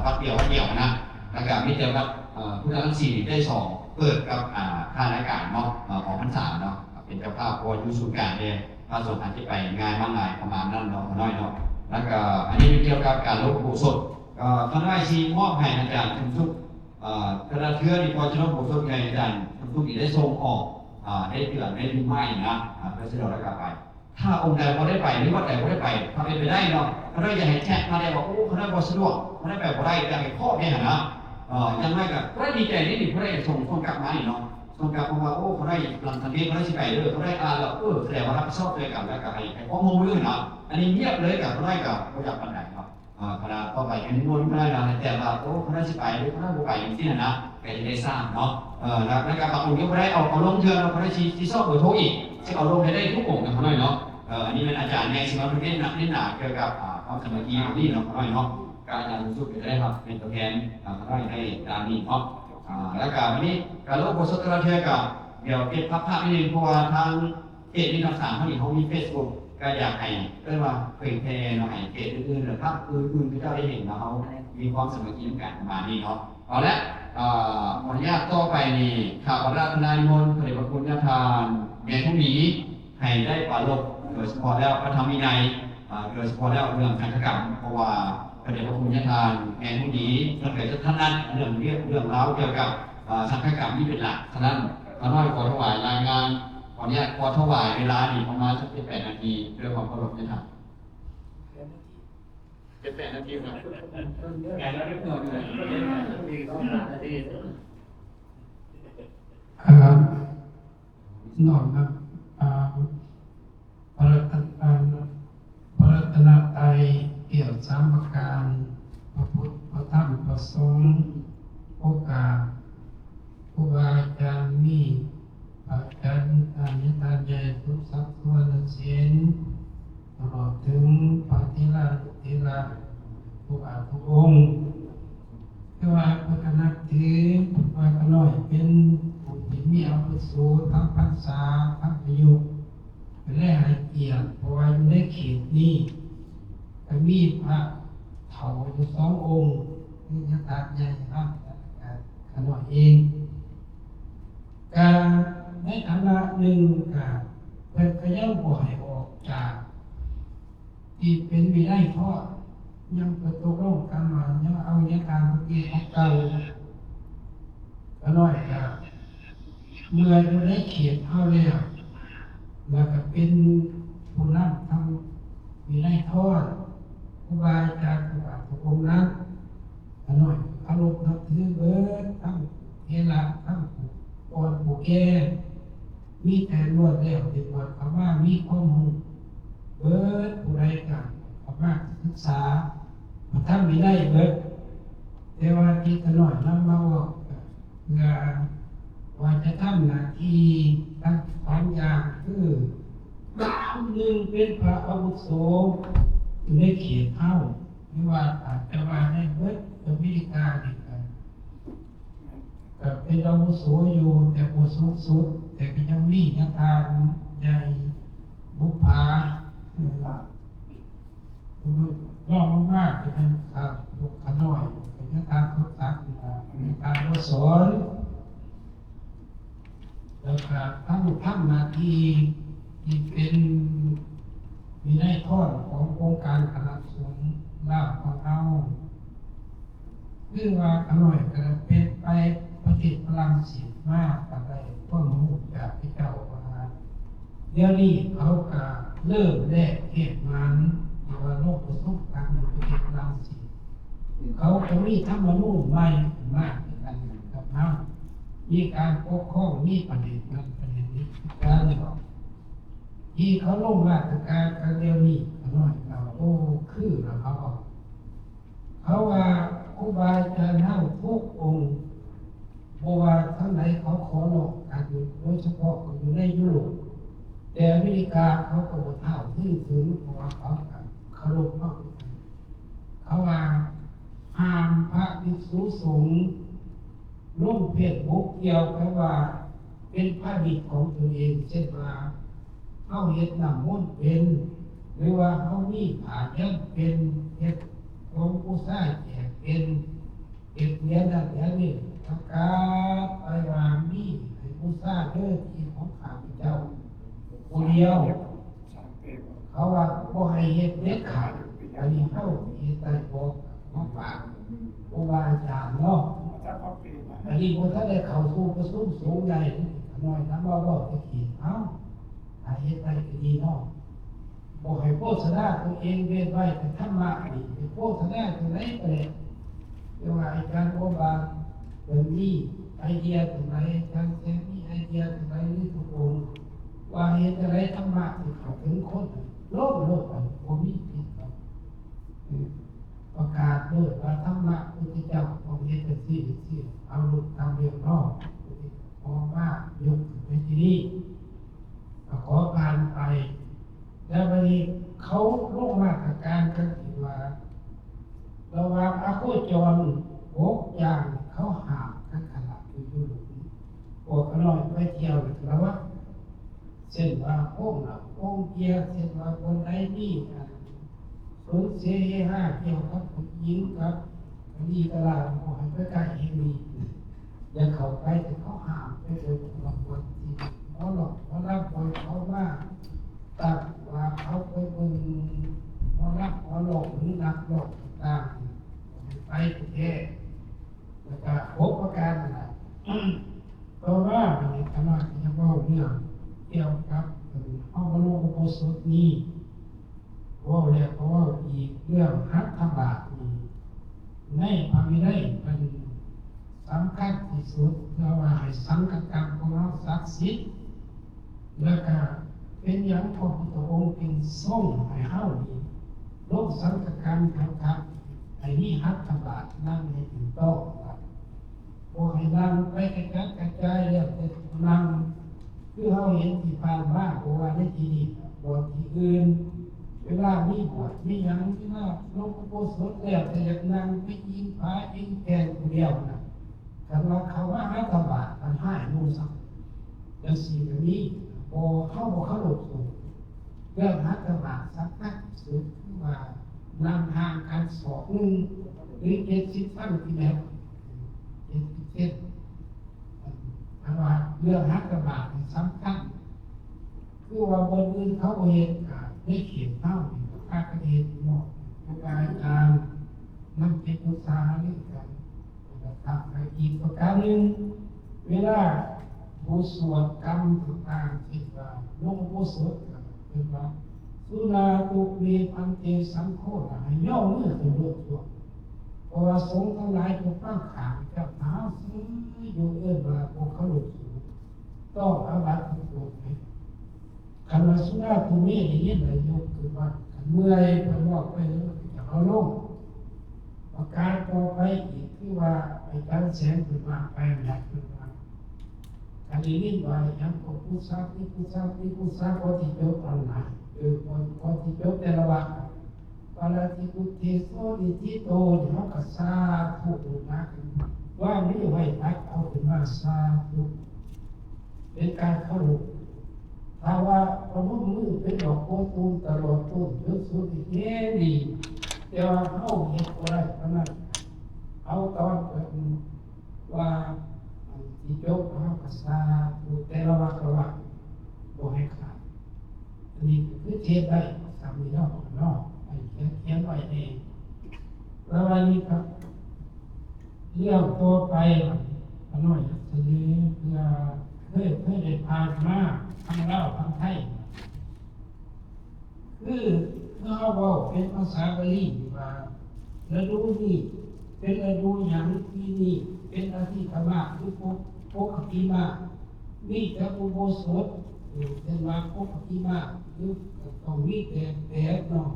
วัดเดียวนะแล้วก็มีแต่วัดพุทธรังสีได้2เปิดกับทานอากาศเนาะของพรรษาเนาะเป็นเจ้าภาพเพราะอยู่ศูนย์กลางเนี่ยพระสงฆ์อาจจะไปงานมากมายประมาณนั้นเนาะน้อยเนาะแล้วก็อันนี้เป็นเกี่ยวกับการลบบุศท่านได้ซีมอบให้อาจารย์ทุกทุกกระเทือนพอจะลบบุศไงอาจารย์ทุกอีได้ทรงออกได้เตือนได้ดูไม่นะเพื่อจะเราได้กลับไปถ้าองค์ใดเขาได้ไปหรือว่าใดเขาได้ไปถ้าเป็นไปได้เนาะเขาได้จะให้แชทมาได้บอกโอ้เขาได้บอสะดวกเขาได้แบบเขาได้จะให้ข้อเนี่ยนะยังไม่กับเขาได้ดีใจนิดหนึ่งเขาได้ส่งกลับมาเนาะส่งกลับมาว่าโอ้เขาได้หลังทันทีเขาได้สิไปเลยเขาได้แล้วแสดงว่ารับผิดชอบเลยกับแล้วกับไอ้ข้อมูลเลยนะอันนี้เงียบเลยกับเขาได้กับเขาอยากปันไหนเนาะคณะต่อไปอันนี้ม้วนไม่ได้นะแต่ว่าโอ้เขาได้สิไปหรือเขาได้บุกไปอย่างที่นะก็จะได้สร้างเนาะแล้วการบางองค์ที่เขาได้เอาลงเทือนเขาได้ชี้ชอบเบอร์โทรอีกจะเอาลงได้ทุกองค์นะเขาหน่อยเนาะอันนี้เป็นอาจารย์ในสิ่งที่เน้นหนาเกี่ยวกับความสมัครนี่เนาะเขาหน่อยเนาะการอาจารย์สุดจะได้ครับเป็นตัวแทนเขาหน่อยให้การนี้เนาะแล้วก็วันนี้การลบโพสต์ตระเทียกับเดี๋ยวเก็บภาพนิดนึงเพราะว่าทางเพจนี้ทาง3เขามี Facebook ก็อยากให้เรียกว่าเผยแพร่หน่อยเพจอื่นๆหรือภาพอื่นๆที่เจ้าได้เห็นนะเขามีความสมัครกันประมาณนี้เนาะเอาละขออนุญาตต่อไปนี่ข่าวราชนายมนพระเดชพระคุณทานแม่ทุกนี้ให้ได้ปราลบโดยเฉพาะแล้วพระธรรมวินัยโดยเฉพาะแล้วเรื่องการกรรมเพราะว่าพระเดชพระคุณทานแม่ทุกนี้เรื่องเกิดจากท่านนั้นเรื่องราวเกี่ยวกับสังฆกรรมที่เป็นหลักท่านนั้นท่านน้อยขอถวายรายงานขออนุญาตขอถวายเวลานี่ประมาณสัก8 นาทีเรื่องของพระบรมเนี่ยครับ8 นาทีนะไงแล้วเรียบร้อยเลยนอกนะพระรัตนตรัยเกี่ยว3 ประการพระพุทธพระธรรมพระสงฆ์โอกาสครูบาอาจารย์มีอาจารย์นิทานใหญ่ทุกสักส่วนเสียนตลอดถึงพระเถระทุกองค์ที่ว่าพุทธนักถือว่าขน้อยเป็นผู้ที่มีอาวุโสทั้งพรรษาทั้งอายุเป็นแรกให้เกียรติเพราะว่าอยู่ในเขตนี้ก็มีพระเถาอยู่2 องค์ที่ยถาใหญ่ครับขน้อยเองการในฐานะหนึ่งกับเพิ่นก็ยังบ่ให้ออกจากที่เป็นวินัยทอดยังเปิดตกลงกันว่ายังเอาอย่างการเมื่อกี้ของเก่าก็น้อยกับเมื่ออยู่ในเขตเฮาแล้วก็เป็นผู้นำทำวินัยทอดครูบาอาจารย์ทุกองค์นั้นก็น้อยเคารพนับถือเบิดทั้งเทระทั้งผู้แก่มีแต่รวดแล้วติดวัดคำว่ามีข้อมูลเบิดผู้ใดกันคำว่าศึกษาพระธรรมวินัยเบิดแต่ว่าที่ตะหน่อยนำมาว่าว่าจะทำหน้าที่ทั้ง2 อย่างคือ1เป็นพระอาวุโสอยู่ในเขตเฮาหรือว่าอาจจะว่าในเบิดจะวิธีการนี่ก็เป็นอาวุโสอยู่แต่บ่สูงสุดแต่ก็ยังมีทางใหญ่บุพภาล่องมากจะเป็นลูกขน้อยเป็นทางทุกสักในการรสอนแล้วก็ทั้งหน้าที่เป็นมีได้ทอดของโครงการคณะสงฆ์ลาภของเราคือว่าขน้อยก็เป็นไปปฏิพลังศีลมากอะไรพวกหมู่จากที่เจ้าว่า เดี๋ยวนี้เขาก็เริ่มแลกเหตุมันที่ว่าโลกประสบการณ์ในประเทศลาวสิเขาก็มีธรรมนูญใหม่มากเหมือนกันกับเฮามีการปกครองมีประเด็นนั้นประเด็นนี้การเลยบอกที่เขาลงมาตรการกันเดียวนี้น้อยเราโอ้คือแล้วเขาบอกเขาว่าครูบาอาจารย์เฮาทุกองค์เพราะว่าทั้งไหนเขาขอลงการอยู่โดยเฉพาะอยู่ในยุโรปแต่อเมริกาเขาก็บ่เท่าที่ถึงเพราะว่าเขาเคารพมากเขาว่าห้ามพระภิกษุสงฆ์ลงเพศบุกเกี่ยวกับว่าเป็นพระบิดของตัวเองเช่นว่าเขาเฮ็ดน้ำมนต์เป็นหรือว่าเขามีผ้ายันเป็นเฮ็ดของผู้ชายแจกเป็นเก็บเหรียญนั่นเหรียญนี่ประกาศไปว่ามีให้ผู้ชายเด้อที่ของข้าพเจ้าผู้เดียวเขาว่าบ่ให้เฮ็ดเด็ดขาดอันนี้เฮาเฮ็ดได้บ่มาฝากครูบาอาจารย์เนาะอันนี้บ่ทันได้เข้าสู่ประชุมสูงใหญ่น้อยทำบ่ตะกี้เอ้าถ้าเฮ็ดได้ก็ดีเนาะบ่ให้โฆษณาตัวเองเว้นไว้แต่ธรรมะนี่ไปโฆษณาตัวไหนก็ได้เรียกว่าอาจารย์โอบาเพิ่นมีไอเดียตรงไหนอาจารย์แท้มีไอเดียตรงไหนหรือทุกองค์ว่าเฮ็ดอะไรธรรมะที่เข้าถึงคนโลกไปบ่มีผิดครับประกาศด้วยว่าธรรมะพุทธเจ้าของเฮ็ดจังซี่เอาลูกตามเรื่องนอกพอมากยกถึงไปที่นี่ก็ขอผ่านไปแล้ววันนี้เขาลงมาตรการกันที่ว่าระหว่างอาโคจร6อย่างเขาห้ามกันขนาดอยู่พวกน้อยไปเที่ยวแล้วว่าเช่นว่าองค์เกียร์เช่นว่าคนใดมีสูญเสียเฮฮาเกี่ยวกับผู้หญิงกับดีตลาดบ่ให้ไปใกล้เฮมีอย่าเข้าไปแต่เขาห้ามไปโดยบางคนที่เขาหลอกเขารับปล่อยเขาว่าตัดว่าเขาไปเบิ่งเขารับเขาหลอกหรือนักหลอกต่างๆไปประเทศแล้วก็พบประการนั่นแหละเพราะว่าในคณะที่จะเว้าเรื่องเกี่ยวกับเอาบรมอุโบสถนี้ว่าแล้วก็ว่าอีกเรื่องหัตถบาทนี้ในพระวินัยเป็นสำคัญที่สุดเพราะว่าให้สังฆกรรมของเราศักดิ์สิทธิ์แล้วก็เป็นอย่างพระพุทธองค์เป็นทรงให้เฮานี่โลกสังฆกรรมครับไอ้นี่หัตถบาทนั่งให้ถูกต้องครับบ่ให้นั่งไปกระจายแล้วแต่นั่งคือเฮาเห็นที่ผ่านมาบ่ว่าในที่นี้บ่ที่อื่นเวลามีบวชมีหยังที่ว่าลงอุโบสถแล้วแต่อยากนั่งไปยิงพระยิงแทนผู้เดียวนะคันว่าเขาว่าหัตถบาทมันให้หมู่ซักจังซี่ก็มีบ่เข้าหลบสูงเรื่องหัตถบาทสำคัญที่สุดคือว่านั่งห่างกันศอกหนึ่งหรือ70 ซม70 เซนเพราะว่าเรื่องหัตถบาทสำคัญคือว่าบนอื่นเขาเห็นได้เขียนเท่าภาคเห็นหมดอาจารย์นั่งเป็นอุตสาหะด้วยกันทำไปอีกประการหนึ่งเวลาผู้สวดกรรมต่างๆที่ว่าลงผู้สวดเป็นว่าสุนาตุเวพันเตสังโฆให้ย่อมือเป็นรูปตัวเพราะว่าสงฆ์ทั้งหลายถูกตั้งขางกับเท้าซื้ออยู่ว่าพวกเขาหลุดสูงต้องอาบัติทุกข์คันว่าสุนาตุเวนี่ยินเลยยกคือว่าเมื่อยไปบอกไปจะเอาลงประการต่อไปอีกคือว่าไอ้การแสงขึ้นมาไปหนักขึ้นมาการยินว่าอย่างพวกผู้ทราบที่พอที่จบอันไหนพอที่จบแต่ละวันปาราติปุเทโสดิทิโตเนี่ยเขาก็สาธุนะว่าไม่ไหวนักเอาขึ้นมาสาธุเป็นการเคารพถ้าว่าพระพุทธมือเป็นดอกโพธิ์ตูมตลอดต้นยศสุดเท่ดีแต่ว่าเขาเห็นอะไรเพราะนั้นเอาตอนว่าที่จบเขาก็สาธุแต่ละวันบ่ให้ขาดอันนี้คือเทศได้สามีนอกไอ้เขียนไว้เองแล้ววันนี้ครับเรื่องตัวไปน้อยเสนอเพื่อได้ผ่านมา ทางลาวทางไทยคือเขาบอกเป็นภาษาบาลีว่าฤดูนี้เป็นฤดูหยังปีนี้เป็นอาทิตย์ธรรมะคือปกติมามีแต่อุโบสถเป็นว่าปกติมาคือต้องมีแต่เนาะ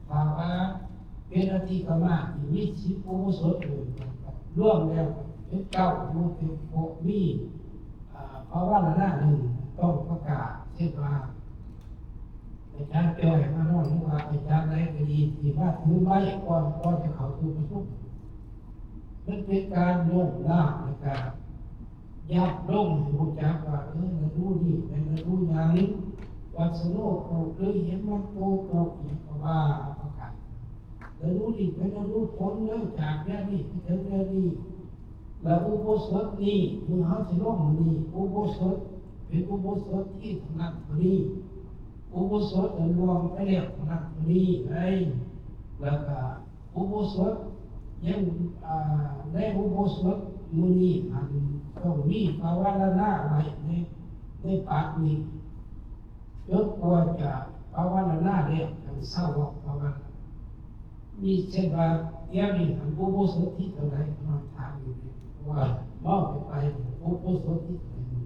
ถ้าว่าเป็นอาทิตย์ธรรมะมี10อุโบสถรวมแล้วเป็นเก้าอยู่เป็นพวกมีเพราะว่าระดับหนึ่งต้องประกาศเช่นว่าอาจารย์จ่อยมาโน่นหรือว่าอาจารย์อะไรก็ดีที่ว่าถือไม้ก่อนจะเข้าสู่ประชุมมันเป็นการลงล่างในการยับลงรู้จักว่าฤดูนี้เป็นฤดูหยังวัสดุปลูกหรือเห็นมันโตอย่างว่าประกาศฤดูนี้เป็นฤดูฝนแล้วจากเรื่องนี้ไปถึงเรื่องนี้แล้วอุโบสถนี้มือเขาสิลงนี้อุโบสถเป็นอุโบสถที่ถนัดนี้อุโบสถรวมไปแล้วถนัดนี้ไอ้แล้วก็อุโบสถยังในอุโบสถมือนี้มันต้องมีภาวนาไว้ในปากนี้จนกว่าจะภาวนาเรียกกันเศร้าภาวนามีเช่นว่าเดี๋ยวนี้อุโบสถที่เท่าไหร่มาถามอยู่ว่ามองไปอุโบสถที่เท่าไหร่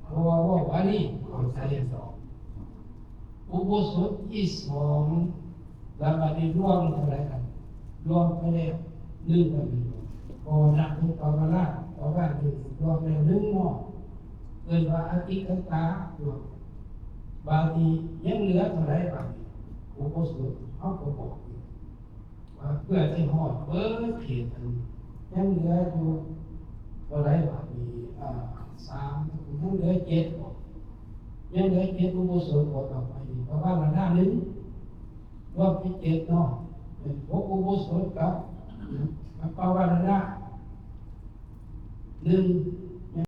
เพราะว่าวันนี้ของไทยอุโบสถที่2แล้วมาได้ร่วมเท่าไหร่กันรวมไปแล้ว1ก็มีพอนักภาวนาเพราะว่า1รวมแล้ว1เนาะเกิดว่าอติกันตารวมบางทียังเหลือเท่าไหร่บางอุโบสถเขาก็บอกว่าเพื่อที่หอดเบิดเขตยังเหลืออยู่เท่าไหร่บางที3ยังเหลือ7ยังเหลือ7อุโบสถต่อไปเพราะว่าระดับ1รวมเป็น7เนาะเป็น6อุโบสถกับภาวนา1